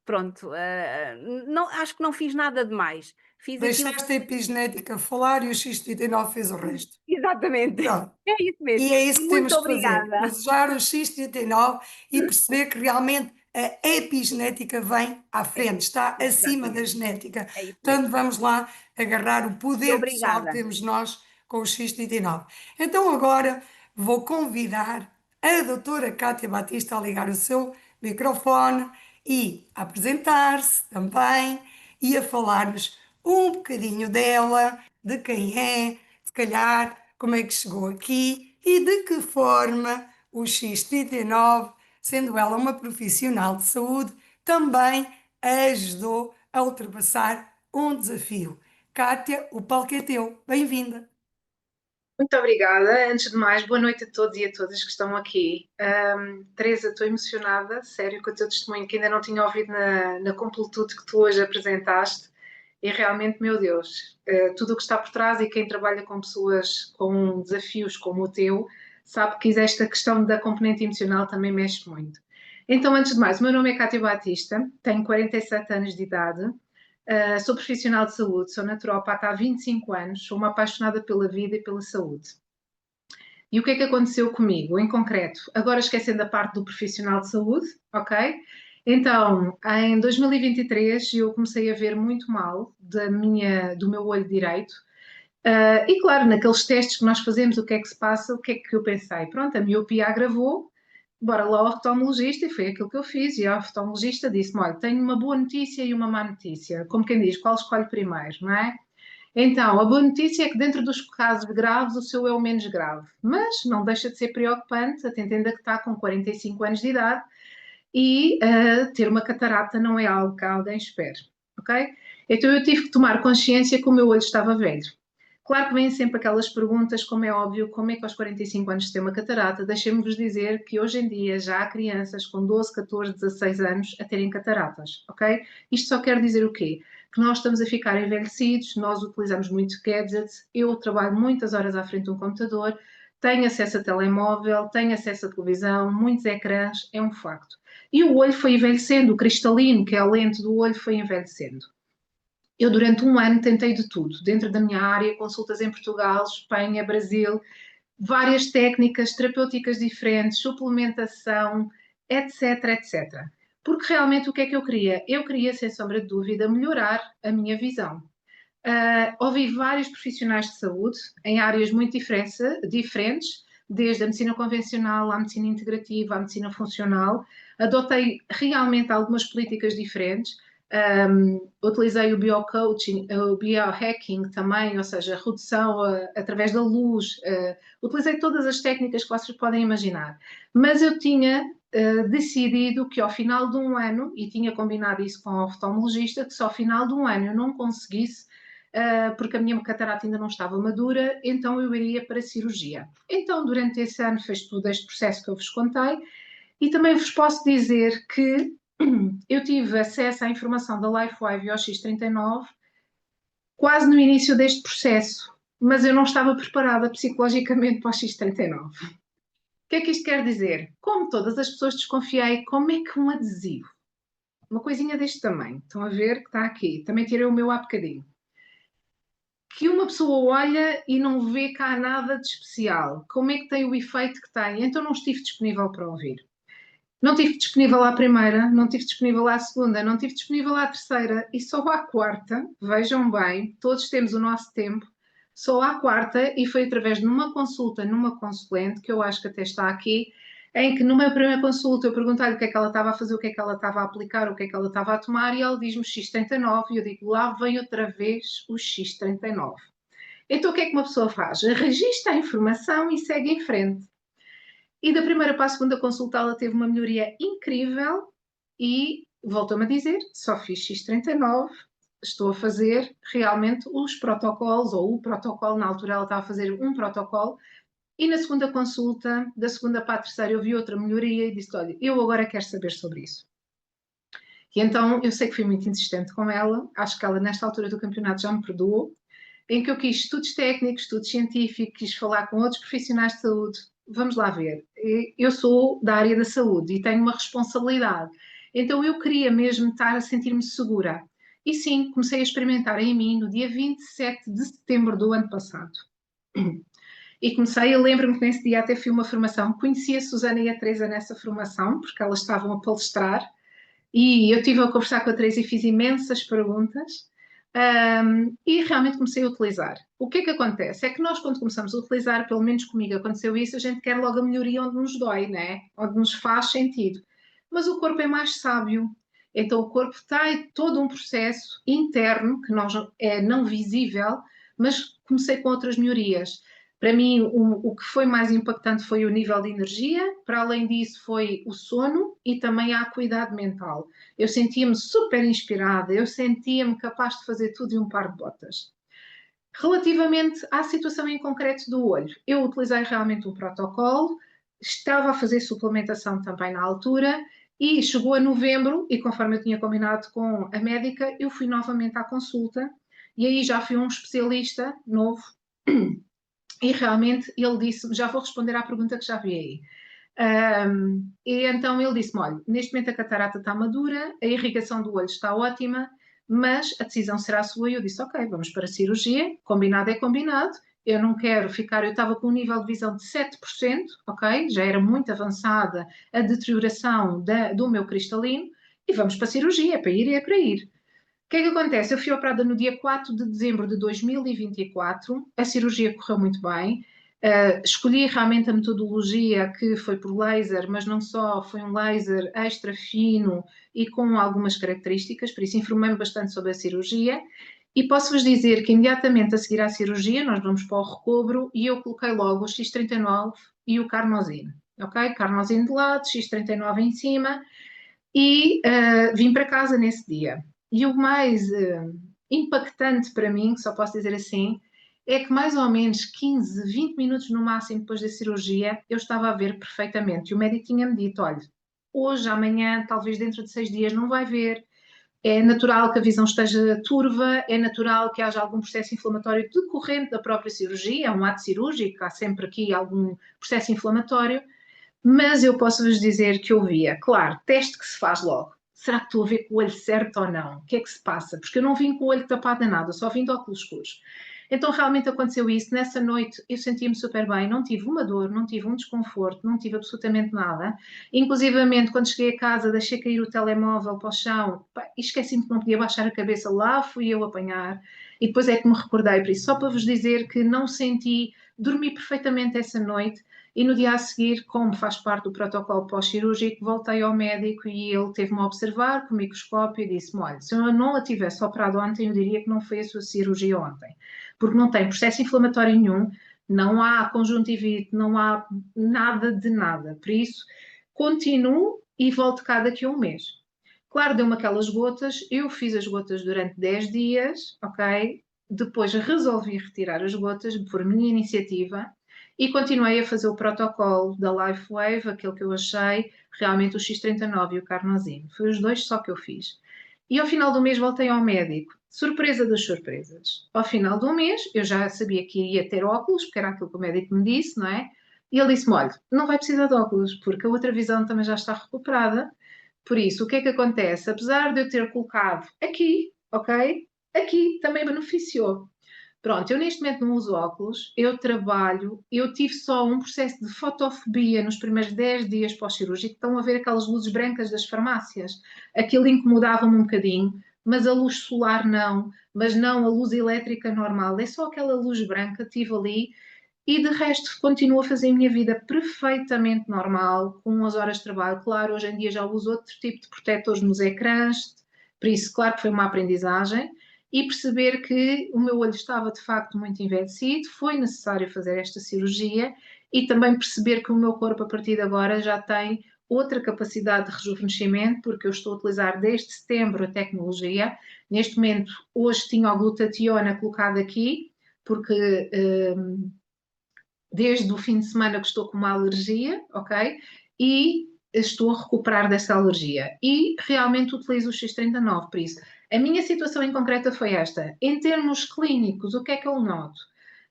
Pronto, não, acho que não fiz nada de mais. Fiz aquilo. Deixaste a epigenética falar e o X39 fez o resto. Exatamente, Pronto. é isso E mesmo. é isso que Muito temos que fazer, obrigada. usar o X39 e perceber que realmente a epigenética vem à É, frente, está acima da exatamente, genética. é isso Portanto, mesmo. vamos lá agarrar o E poder pessoal que obrigada. temos nós com o X39. Então agora vou convidar a doutora Cátia Batista a ligar o seu microfone e a apresentar-se também e a falar-nos um bocadinho dela, de quem é, se calhar como é que chegou aqui e de que forma o X39, sendo ela uma profissional de saúde, também a ajudou a ultrapassar um desafio. Cátia, o palco é teu. Bem-vinda. Muito obrigada. Antes de mais, boa noite a todos e a todas que estão aqui. Teresa, estou emocionada, sério, com o teu testemunho que ainda não tinha ouvido na completude que tu hoje apresentaste. E realmente, meu Deus, tudo o que está por trás e quem trabalha com pessoas com desafios como o teu, sabe que esta questão da componente emocional também mexe muito. Então, antes de mais, o meu nome é Cátia Batista, tenho 47 anos de idade. Sou profissional de saúde, sou naturopata há 25 anos, sou uma apaixonada pela vida e pela saúde. E o que é que aconteceu comigo, em concreto? Agora esquecendo a parte do profissional de saúde, ok? Então, em 2023 eu comecei a ver muito mal do meu olho direito. E claro, naqueles testes que nós fazemos, o que é que se passa, o que é que eu pensei? Pronto, a miopia agravou, bora lá ao oftalmologista, e foi aquilo que eu fiz. E a oftalmologista disse-me: olha, tenho uma boa notícia e uma má notícia. Como quem diz, qual escolhe primeiro, não é? Então, a boa notícia é que dentro dos casos graves, o seu é o menos grave, mas não deixa de ser preocupante, atendendo a que está com 45 anos de idade e ter uma catarata não é algo que alguém espere, ok? Então eu tive que tomar consciência que o meu olho estava velho. Claro que vêm sempre aquelas perguntas, como é óbvio, como é que aos 45 anos se tem uma catarata? Deixem-me-vos dizer que hoje em dia já há crianças com 12, 14, 16 anos a terem cataratas, ok? Isto só quer dizer o quê? Que nós estamos a ficar envelhecidos, nós utilizamos muitos gadgets, eu trabalho muitas horas à frente de um computador, tenho acesso a telemóvel, tenho acesso a televisão, muitos ecrãs, é um facto. E o olho foi envelhecendo, o cristalino, que é a lente do olho, foi envelhecendo. Eu, durante um ano, tentei de tudo, dentro da minha área, consultas em Portugal, Espanha, Brasil, várias técnicas terapêuticas diferentes, suplementação, etc, etc. Porque realmente o que é que eu queria? Eu queria, sem sombra de dúvida, melhorar a minha visão. Ouvi vários profissionais de saúde em áreas muito diferentes, desde a medicina convencional à medicina integrativa, à medicina funcional. Adotei realmente algumas políticas diferentes. Utilizei o biocoaching, o biohacking também, ou seja, redução através da luz. Utilizei todas as técnicas que vocês podem imaginar. Mas eu tinha decidido que ao final de um ano, e tinha combinado isso com o oftalmologista, que se ao final de um ano eu não conseguisse porque a minha catarata ainda não estava madura, então eu iria para a cirurgia. Então, durante esse ano fez todo este processo que eu vos contei, e também vos posso dizer que eu tive acesso à informação da LifeWave e ao X39 quase no início deste processo, mas eu não estava preparada psicologicamente para o X39. O que é que isto quer dizer? Como todas as pessoas desconfiei, como é que um adesivo, uma coisinha deste tamanho, estão a ver que está aqui, também tirei o meu há bocadinho, que uma pessoa olha e não vê cá nada de especial. Como é que tem o efeito que tem? Então não estive disponível para ouvir. Não estive disponível à primeira, não estive disponível à segunda, não estive disponível à terceira e só à quarta, vejam bem, todos temos o nosso tempo, só à quarta, e foi através de uma consulta numa consulente, que eu acho que até está aqui, em que numa primeira consulta eu perguntei-lhe o que é que ela estava a fazer, o que é que ela estava a aplicar, o que é que ela estava a tomar, e ela diz-me X39, e eu digo, lá vem outra vez o X39. Então o que é que uma pessoa faz? Registra a informação e segue em frente. E da primeira para a segunda consulta ela teve uma melhoria incrível e voltou-me a dizer, só fiz X39, estou a fazer realmente os protocolos, ou o protocolo, na altura ela estava a fazer um protocolo, e na segunda consulta, da segunda para a terceira, eu vi outra melhoria e disse, olha, eu agora quero saber sobre isso. E então eu sei que fui muito insistente com ela, acho que ela nesta altura do campeonato já me perdoou, em que eu quis estudos técnicos, estudos científicos, quis falar com outros profissionais de saúde. Vamos lá ver. Eu sou da área da saúde e tenho uma responsabilidade. Então eu queria mesmo estar a sentir-me segura. E sim, comecei a experimentar em mim no dia 27 de setembro do ano passado. E comecei, eu lembro-me que nesse dia até fui uma formação, conheci a Susana e a Teresa nessa formação, porque elas estavam a palestrar, e eu estive a conversar com a Teresa e fiz imensas perguntas, e realmente comecei a utilizar. O que é que acontece? É que nós, quando começamos a utilizar, pelo menos comigo aconteceu isso, a gente quer logo a melhoria onde nos dói, né? Onde nos faz sentido. Mas o corpo é mais sábio. Então o corpo tem todo um processo interno, que é não visível, mas comecei com outras melhorias. Para mim, o que foi mais impactante foi o nível de energia, para além disso foi o sono e também a acuidade mental. Eu sentia-me super inspirada, eu sentia-me capaz de fazer tudo e um par de botas. Relativamente à situação em concreto do olho, eu utilizei realmente um protocolo, estava a fazer suplementação também na altura e chegou a novembro e conforme eu tinha combinado com a médica, eu fui novamente à consulta e aí já fui um especialista novo e realmente ele disse-me, já vou responder à pergunta que já vi aí. E então ele disse-me, olha, neste momento a catarata está madura, a irrigação do olho está ótima, mas a decisão será sua. E eu disse, ok, vamos para a cirurgia, combinado é combinado, eu não quero ficar, eu estava com um nível de visão de 7%, ok, já era muito avançada a deterioração do meu cristalino, e vamos para a cirurgia, é para ir e é para ir. O que é que acontece? Eu fui operada no dia 4 de dezembro de 2024, a cirurgia correu muito bem, escolhi realmente a metodologia que foi por laser, mas não só, foi um laser extra fino e com algumas características, por isso informei-me bastante sobre a cirurgia E posso-vos dizer que imediatamente a seguir à cirurgia, nós vamos para o recobro e eu coloquei logo o X39 e o Carnosine. Ok? Carnosine de lado, X39 em cima e vim para casa nesse dia. E o mais impactante para mim, só posso dizer assim, é que mais ou menos 15, 20 minutos no máximo depois da cirurgia, eu estava a ver perfeitamente. E o médico tinha-me dito: olha, hoje, amanhã, talvez dentro de 6 dias não vai ver. É natural que a visão esteja turva, é natural que haja algum processo inflamatório decorrente da própria cirurgia, é um ato cirúrgico, há sempre aqui algum processo inflamatório, mas eu posso vos dizer que eu via, claro, teste que se faz logo. Será que estou a ver com o olho certo ou não? O que é que se passa? Porque eu não vim com o olho tapado a nada, só vim de óculos escuros. Então realmente aconteceu isso. Nessa noite eu sentia-me super bem, não tive uma dor, não tive um desconforto, não tive absolutamente nada. Inclusivamente, quando cheguei a casa, deixei cair o telemóvel para o chão, pá, e esqueci-me que não podia baixar a cabeça, lá fui eu apanhar. E depois é que me recordei por isso. Só para vos dizer que não senti, dormi perfeitamente essa noite. E no dia a seguir, como faz parte do protocolo pós-cirúrgico, voltei ao médico e ele teve-me a observar com o microscópio e disse-me: olha, se eu não a tivesse operado ontem, eu diria que não foi a sua cirurgia ontem, porque não tem processo inflamatório nenhum, não há conjuntivite, não há nada de nada. Por isso, continuo e volto cá daqui a um mês. Claro, deu-me aquelas gotas, eu fiz as gotas durante 10 dias, ok? Depois resolvi retirar as gotas por minha iniciativa e continuei a fazer o protocolo da LifeWave, aquele que eu achei realmente o X39 e o Carnosine. Foi os dois só que eu fiz. E ao final do mês voltei ao médico. Surpresa das surpresas. Ao final do mês, eu já sabia que iria ter óculos, porque era aquilo que o médico me disse, não é? E ele disse-me: olha, não vai precisar de óculos, porque a outra visão também já está recuperada. Por isso, o que é que acontece? Apesar de eu ter colocado aqui, ok? Aqui também beneficiou. Pronto, eu neste momento não uso óculos, eu trabalho, eu tive só um processo de fotofobia nos primeiros 10 dias pós-cirúrgico. Estão a ver aquelas luzes brancas das farmácias? Aquilo incomodava-me um bocadinho, mas a luz solar não, mas não a luz elétrica normal, é só aquela luz branca, tive ali, e de resto continuo a fazer a minha vida perfeitamente normal, com as horas de trabalho. Claro, hoje em dia já uso outro tipo de protetores nos ecrãs, por isso, claro que foi uma aprendizagem, e perceber que o meu olho estava de facto muito envelhecido, foi necessário fazer esta cirurgia e também perceber que o meu corpo a partir de agora já tem outra capacidade de rejuvenescimento, porque eu estou a utilizar desde setembro a tecnologia. Neste momento, hoje tinha a glutationa colocada aqui, porque desde o fim de semana que estou com uma alergia, ok? E estou a recuperar dessa alergia. E realmente utilizo o X39, por isso. A minha situação em concreto foi esta. Em termos clínicos, o que é que eu noto?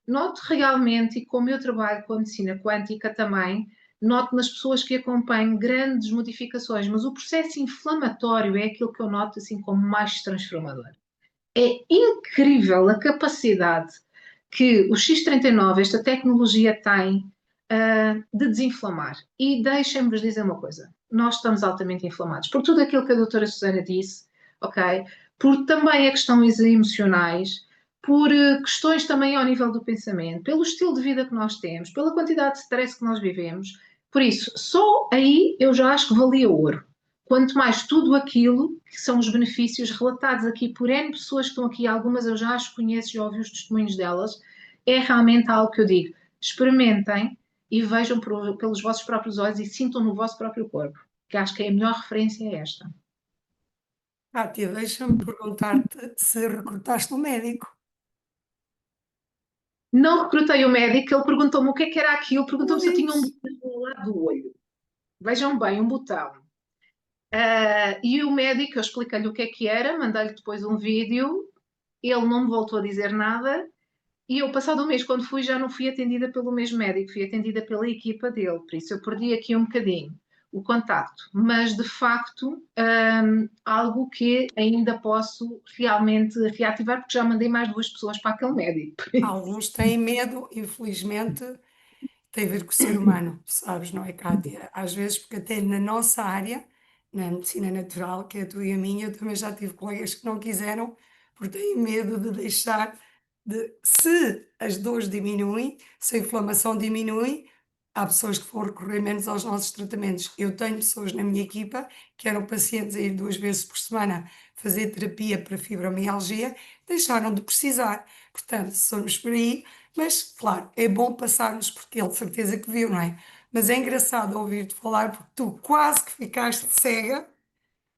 Noto realmente, e como eu trabalho com a medicina quântica também, noto nas pessoas que acompanho grandes modificações, mas o processo inflamatório é aquilo que eu noto assim como mais transformador. É incrível a capacidade que o X39, esta tecnologia tem de desinflamar. E deixem-me-vos dizer uma coisa: nós estamos altamente inflamados por tudo aquilo que a doutora Susana disse, ok? Por também a questões emocionais, por questões também ao nível do pensamento, pelo estilo de vida que nós temos, pela quantidade de stress que nós vivemos. Por isso, só aí eu já acho que valia ouro. Quanto mais tudo aquilo que são os benefícios relatados aqui por N pessoas que estão aqui, algumas eu já as conheço, já ouvi os testemunhos delas, é realmente algo que eu digo: experimentem e vejam pelos vossos próprios olhos e sintam no vosso próprio corpo, que acho que é a melhor referência é esta. Kátia, deixa-me perguntar-te se recrutaste um médico. Não recrutei o médico, ele perguntou-me o que era aquilo, perguntou-me se eu tinha um Pois. botão ao lado do olho. Vejam bem, um botão. E o médico, eu expliquei-lhe o que era, mandei-lhe depois um vídeo, ele não me voltou a dizer nada, e eu, passado um mês, quando fui, já não fui atendida pelo mesmo médico, fui atendida pela equipa dele, por isso eu perdi aqui um bocadinho o contacto, mas de facto algo que ainda posso realmente reativar, porque já mandei mais 2 pessoas para aquele médico. Alguns têm medo, infelizmente, tem a ver com o ser humano, sabes, não é, Kátia? Às vezes, porque até na nossa área, na medicina natural, que é a tua e a minha, eu também já tive colegas que não quiseram, porque têm medo de deixar de. Se as dores diminuem, se a inflamação diminui, há pessoas que vão recorrer menos aos nossos tratamentos. Eu tenho pessoas na minha equipa que eram pacientes a ir 2 vezes por semana fazer terapia para fibromialgia, deixaram de precisar. Portanto, somos por aí, mas claro, é bom passarmos, porque ele de certeza que viu, não é? Mas é engraçado ouvir-te falar, porque tu quase que ficaste cega,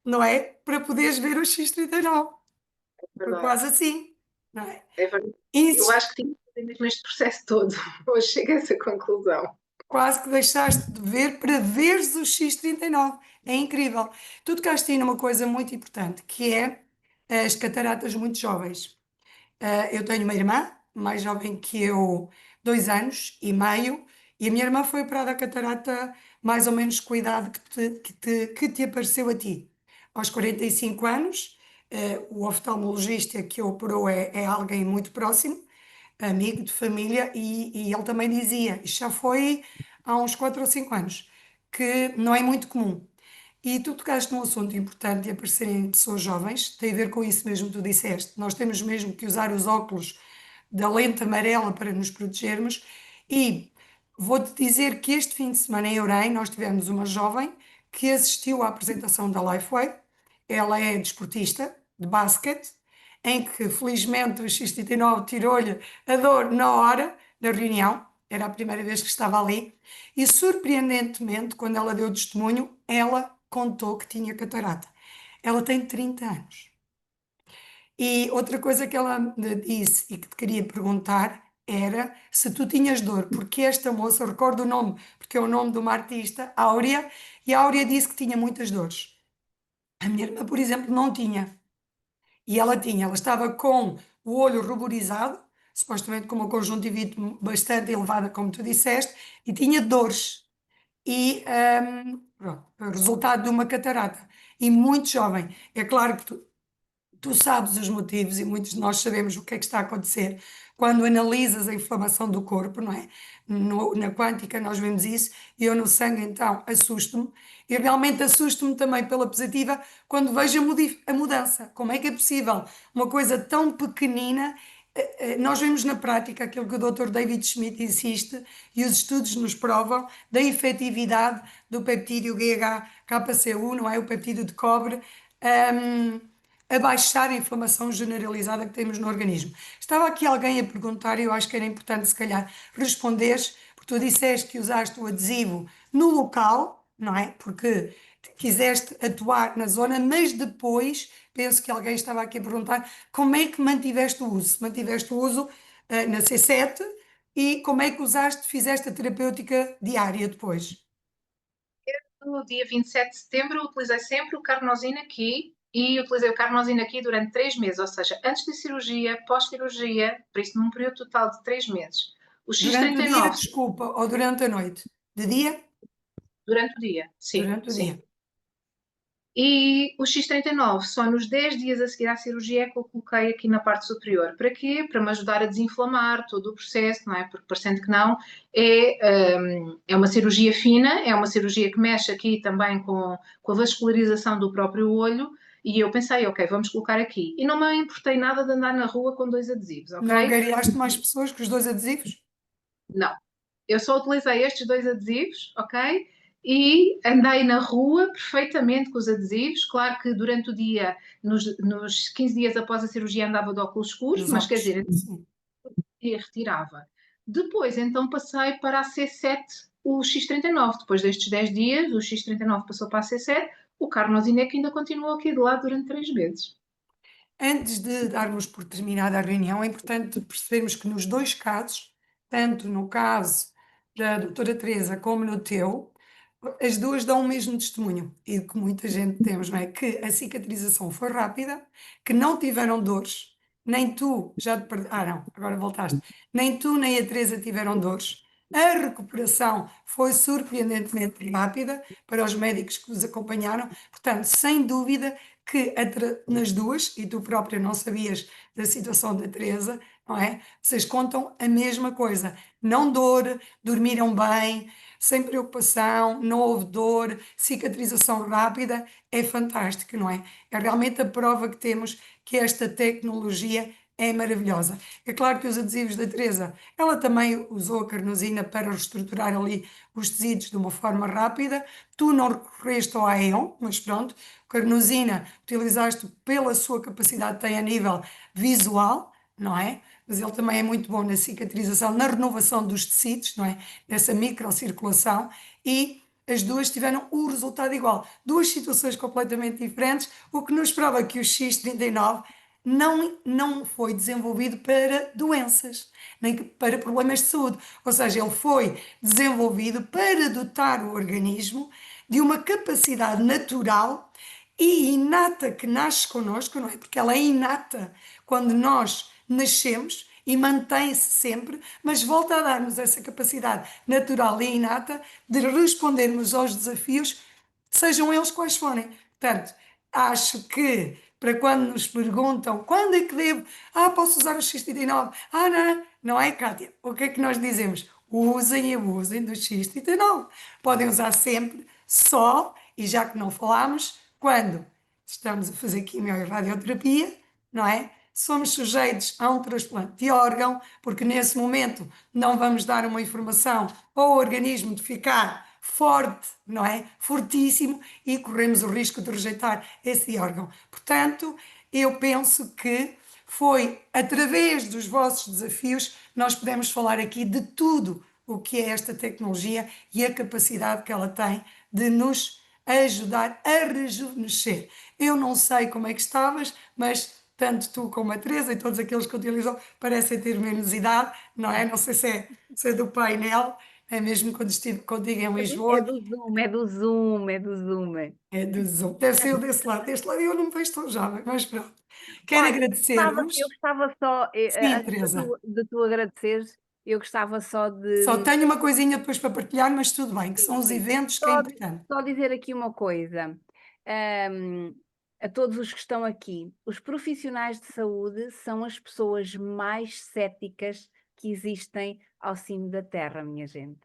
não é? Para poderes ver o X39. Foi Verdade. quase assim, não é? É verdade. Eu Isso, acho que tinha que fazer mesmo este processo todo. Hoje chego a essa conclusão. quase que deixaste de ver para veres o X39. É incrível. Tu tocaste aí numa coisa muito importante, que é as cataratas muito jovens. Eu tenho uma irmã, mais jovem que eu, 2 anos e meio, e a minha irmã foi operada a catarata mais ou menos com a idade que te apareceu a ti. Aos 45 anos, o oftalmologista que a operou é alguém muito próximo, amigo de família, e ele também dizia, isto já foi há uns 4 ou 5 anos, que não é muito comum. E tu tocaste num assunto importante de aparecerem pessoas jovens, tem a ver com isso mesmo que tu disseste. Nós temos mesmo que usar os óculos da lente amarela para nos protegermos. E vou-te dizer que este fim de semana em Orem nós tivemos uma jovem que assistiu à apresentação da Lifeway. Ela é desportista de basquete, em que felizmente o X39 tirou-lhe a dor na hora, na reunião. Era a primeira vez que estava ali. E surpreendentemente, quando ela deu testemunho, ela contou que tinha catarata. Ela tem 30 anos. E outra coisa que ela me disse e que te queria perguntar era se tu tinhas dor, porque esta moça, eu recordo o nome, porque é o nome de uma artista, Áurea, e a Áurea disse que tinha muitas dores. A minha irmã, por exemplo, não tinha. E ela tinha, ela estava com o olho ruborizado, supostamente com uma conjuntivite bastante elevada, como tu disseste, e tinha dores. E pronto, foi o resultado de uma catarata. E muito jovem. É claro que tu sabes os motivos e muitos de nós sabemos o que é que está a acontecer quando analisas a inflamação do corpo, não é? Na quântica nós vemos isso e eu no sangue então assusto-me e realmente assusto-me também pela positiva quando vejo a mudança. Como é que é possível uma coisa tão pequenina? Nós vemos na prática aquilo que o Dr. David Schmidt insiste e os estudos nos provam da efetividade do peptídeo GHKCU, não é? O peptídeo de cobre. hum, a baixar a inflamação generalizada que temos no organismo. Estava aqui alguém a perguntar, e eu acho que era importante, se calhar, responderes, porque tu disseste que usaste o adesivo no local, não é? Porque quiseste atuar na zona, mas depois, penso que alguém estava aqui a perguntar como é que mantiveste o uso? Se mantiveste o uso na C7 e como é que usaste, fizeste a terapêutica diária depois? No dia 27 de setembro, utilizei sempre o Carnosine aqui e utilizei o Carnosine aqui durante 3 meses, ou seja, antes da cirurgia, pós-cirurgia, por isso num período total de 3 meses. O Durante o dia, X39, desculpa, ou durante a noite? De dia? durante o dia, sim, Durante o sim. dia. E o X39, só nos 10 dias a seguir à cirurgia é que eu coloquei aqui na parte superior. Para quê? Para me ajudar a desinflamar todo o processo, não é? Porque parecendo que não, é uma cirurgia fina, é uma cirurgia que mexe aqui também com a vascularização do próprio olho. E eu pensei, ok, vamos colocar aqui. E não me importei nada de andar na rua com 2 adesivos, Não ok? angariaste mais pessoas que os 2 adesivos? Não. Eu só utilizei estes 2 adesivos, ok? E andei na rua perfeitamente com os adesivos. Claro que durante o dia, nos 15 dias após a cirurgia, andava de óculos escuros, Dos mas quer óculos. dizer, Sim. e retirava. Depois, então, passei para a C7, o X39. Depois destes 10 dias, o X39 passou para a C7. O Carnosine que ainda continuou aqui de lado durante 3 meses. Antes de darmos por terminada a reunião, é importante percebermos que nos dois casos, tanto no caso da doutora Teresa como no teu, as duas dão o mesmo testemunho, e que muita gente temos, não é? Que a cicatrização foi rápida, que não tiveram dores, nem tu, já te per... Ah, não, agora voltaste. Nem tu nem a Teresa tiveram dores. A recuperação foi surpreendentemente rápida para os médicos que os acompanharam, portanto, sem dúvida que nas duas, e tu própria não sabias da situação da Teresa, não é? Vocês contam a mesma coisa. Não dor, dormiram bem, sem preocupação, não houve dor, cicatrização rápida, é fantástico, não é? É realmente a prova que temos que esta tecnologia é maravilhosa. É claro que os adesivos da Teresa, ela também usou a carnosina para reestruturar ali os tecidos de uma forma rápida. Tu não recorreste ao AEON, mas pronto, carnosina utilizaste pela sua capacidade que tem a nível visual, não é? Mas ele também é muito bom na cicatrização, na renovação dos tecidos, não é? Nessa microcirculação, e as duas tiveram o resultado igual. Duas situações completamente diferentes, o que nos prova que o X39 não foi desenvolvido para doenças, nem para problemas de saúde. Ou seja, ele foi desenvolvido para dotar o organismo de uma capacidade natural e inata que nasce connosco, não é? Porque ela é inata quando nós nascemos e mantém-se sempre, mas volta a dar-nos essa capacidade natural e inata de respondermos aos desafios, sejam eles quais forem. Portanto, acho que para quando nos perguntam quando é que devo, posso usar o X39? Não é, Kátia? O que é que nós dizemos? Usem e abusem do X39. Podem usar sempre, só, e já que não falámos, quando estamos a fazer quimio e radioterapia, não é? Somos sujeitos a um transplante de órgão, porque nesse momento não vamos dar uma informação ao organismo de ficar forte, não é? Fortíssimo, e corremos o risco de rejeitar esse órgão. Portanto, eu penso que foi através dos vossos desafios nós podemos falar aqui de tudo o que é esta tecnologia e a capacidade que ela tem de nos ajudar a rejuvenescer. Eu não sei como é que estavas, mas tanto tu como a Teresa e todos aqueles que utilizam parecem ter menos idade, não é? Não sei se é do painel, é mesmo quando estive contigo em É Lisboa, do Zoom, é do Zoom, é do Zoom. é do Zoom. Deve ser desse lado. Deste lado eu não me vejo tão jovem, mas pronto. Quero Olha, eu agradecer-vos. gostava só, Sim, antes Teresa. de tu agradeceres, eu gostava só Só de, tenho uma coisinha depois para partilhar, mas tudo bem, que são os sim, eventos que é só, importante. só dizer aqui uma coisa. Ahm, a todos os que estão aqui, os profissionais de saúde são as pessoas mais céticas que existem ao cimo da Terra, minha gente.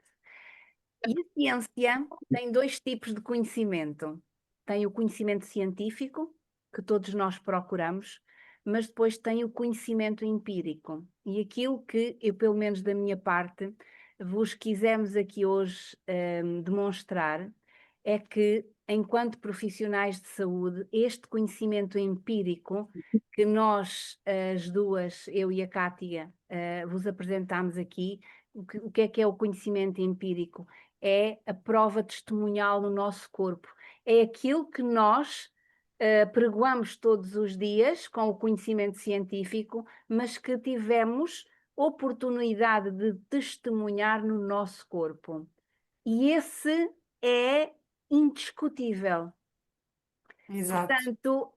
E a ciência tem dois tipos de conhecimento. Tem o conhecimento científico, que todos nós procuramos, mas depois tem o conhecimento empírico. E aquilo que eu, pelo menos da minha parte, vos quisemos aqui hoje demonstrar é que, enquanto profissionais de saúde, este conhecimento empírico que nós, as duas, eu e a Cátia, vos apresentámos aqui, o que é o conhecimento empírico? É a prova testemunhal no nosso corpo. É aquilo que nós pregoamos todos os dias com o conhecimento científico, mas que tivemos oportunidade de testemunhar no nosso corpo. E esse é indiscutível. Exato. Portanto,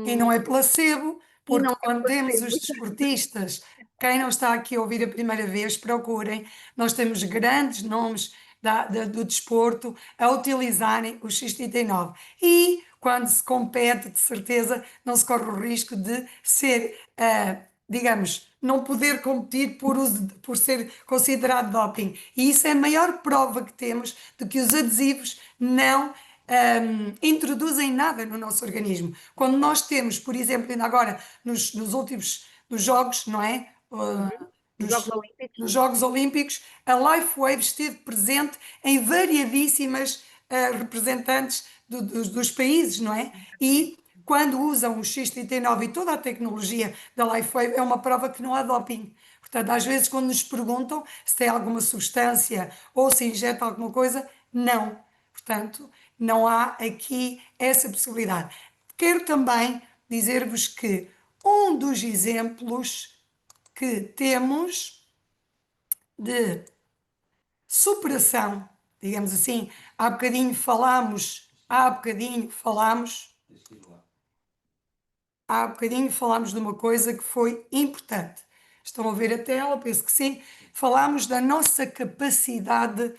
E não é placebo, e porque não é quando temos placebo. os desportistas, quem não está aqui a ouvir a primeira vez, procurem. Nós temos grandes nomes do desporto a utilizarem o X39. E quando se compete, de certeza, não se corre o risco de ser, digamos, não poder competir por ser considerado doping. E isso é a maior prova que temos de que os adesivos não introduzem nada no nosso organismo. Quando nós temos, por exemplo, ainda agora nos últimos nos Jogos, não é? Os Jogos Nos, Olímpicos, nos Jogos Olímpicos, a LifeWave esteve presente em variadíssimas representantes dos países, não é? E quando usam o X39 e toda a tecnologia da LifeWave, é uma prova que não há doping. Portanto, às vezes, quando nos perguntam se tem alguma substância ou se injeta alguma coisa, não. Portanto, não há aqui essa possibilidade. Quero também dizer-vos que um dos exemplos que temos de superação, digamos assim, há bocadinho falámos de uma coisa que foi importante. Estão a ver a tela? Penso que sim. Falámos da nossa capacidade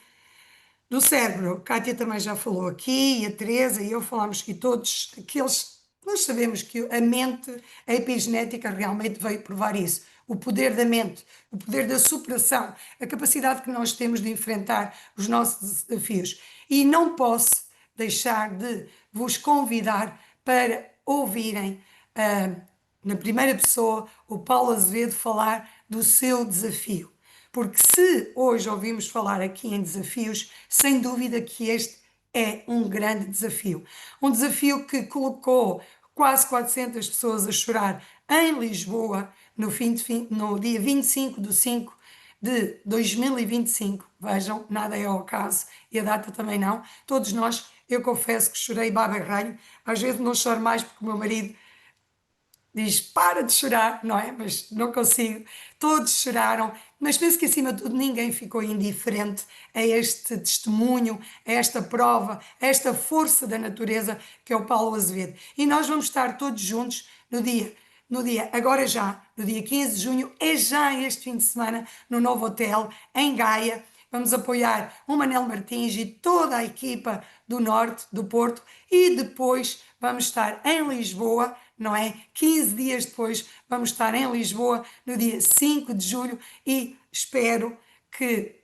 do cérebro. A Kátia também já falou aqui, e a Teresa e eu falámos que todos aqueles. Nós sabemos que a mente, a epigenética realmente veio provar isso. O poder da mente, o poder da superação, a capacidade que nós temos de enfrentar os nossos desafios. E não posso deixar de vos convidar para ouvirem na primeira pessoa, o Paulo Azevedo falar do seu desafio. Porque se hoje ouvimos falar aqui em desafios, sem dúvida que este é um grande desafio. Um desafio que colocou quase 400 pessoas a chorar em Lisboa no dia 25 de 5 de 2025. Vejam, nada é ao acaso e a data também não. Todos nós, eu confesso que chorei baba-ranho. Às vezes não choro mais porque o meu marido diz para de chorar, não é? Mas não consigo. Todos choraram, mas penso que acima de tudo ninguém ficou indiferente a este testemunho, a esta prova, a esta força da natureza que é o Paulo Azevedo. E nós vamos estar todos juntos agora já, no dia 15 de junho, é já este fim de semana, no novo hotel, em Gaia. Vamos apoiar o Manel Martins e toda a equipa do Norte, do Porto, e depois vamos estar em Lisboa, não é? 15 dias depois vamos estar em Lisboa no dia 5 de julho e espero que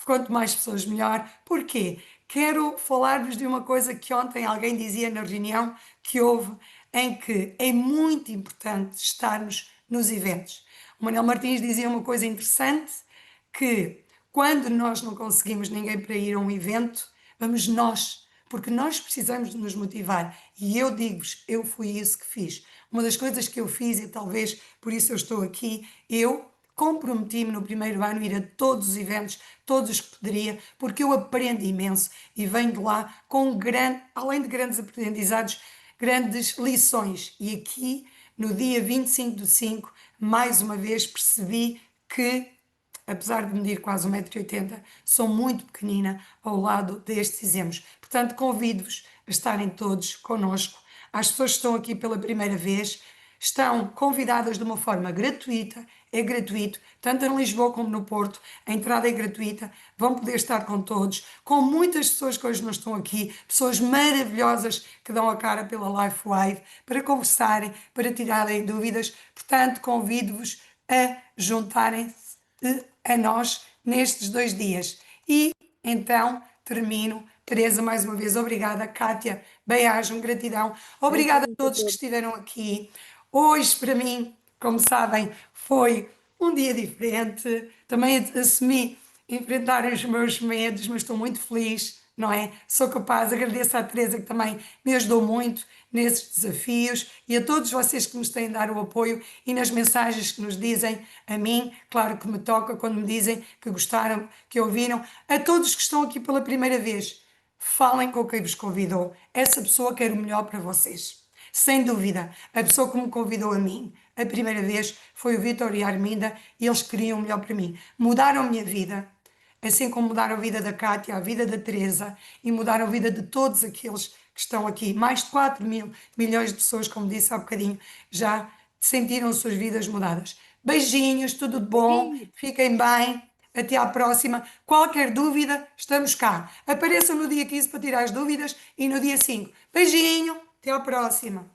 quanto mais pessoas melhor. Porquê? Quero falar-vos de uma coisa que ontem alguém dizia na reunião que houve, em que é muito importante estarmos nos eventos. O Manuel Martins dizia uma coisa interessante, que quando nós não conseguimos ninguém para ir a um evento, vamos nós, porque nós precisamos de nos motivar. E eu digo-vos, eu fui isso que fiz. Uma das coisas que eu fiz, e talvez por isso eu estou aqui, eu comprometi-me no primeiro ano a ir a todos os eventos, todos os que poderia, porque eu aprendo imenso e venho de lá com além de grandes aprendizados, grandes lições. E aqui, no dia 25 de 5, mais uma vez percebi que, apesar de medir quase 1,80 m, sou muito pequenina ao lado destes exemplos. Portanto, convido-vos a estarem todos connosco. As pessoas que estão aqui pela primeira vez estão convidadas de uma forma gratuita, é gratuito, tanto em Lisboa como no Porto, a entrada é gratuita, vão poder estar com todos, com muitas pessoas que hoje não estão aqui, pessoas maravilhosas que dão a cara pela LifeWave, para conversarem, para tirarem dúvidas. Portanto, convido-vos a juntarem-se a nós nestes 2 dias. E então termino. Teresa, mais uma vez, obrigada. Kátia, bem-ajam, gratidão. Obrigada a todos que estiveram aqui. Hoje, para mim, como sabem, foi um dia diferente. Também assumi enfrentar os meus medos, mas estou muito feliz, não é? Sou capaz, agradeço à Teresa que também me ajudou muito nesses desafios e a todos vocês que nos têm dado o apoio e nas mensagens que nos dizem a mim, claro que me toca quando me dizem que gostaram, que ouviram, a todos que estão aqui pela primeira vez. Falem com quem vos convidou. Essa pessoa quer o melhor para vocês. Sem dúvida, a pessoa que me convidou a mim, a primeira vez, foi o Vítor e a Arminda, e eles queriam o melhor para mim. Mudaram a minha vida, assim como mudaram a vida da Kátia, a vida da Teresa, e mudaram a vida de todos aqueles que estão aqui. Mais de 4 milhões de pessoas, como disse há bocadinho, já sentiram suas vidas mudadas. Beijinhos, tudo de bom, fiquem bem. Até à próxima. Qualquer dúvida, estamos cá. Apareçam no dia 15 para tirar as dúvidas e no dia 5. Beijinho, até à próxima.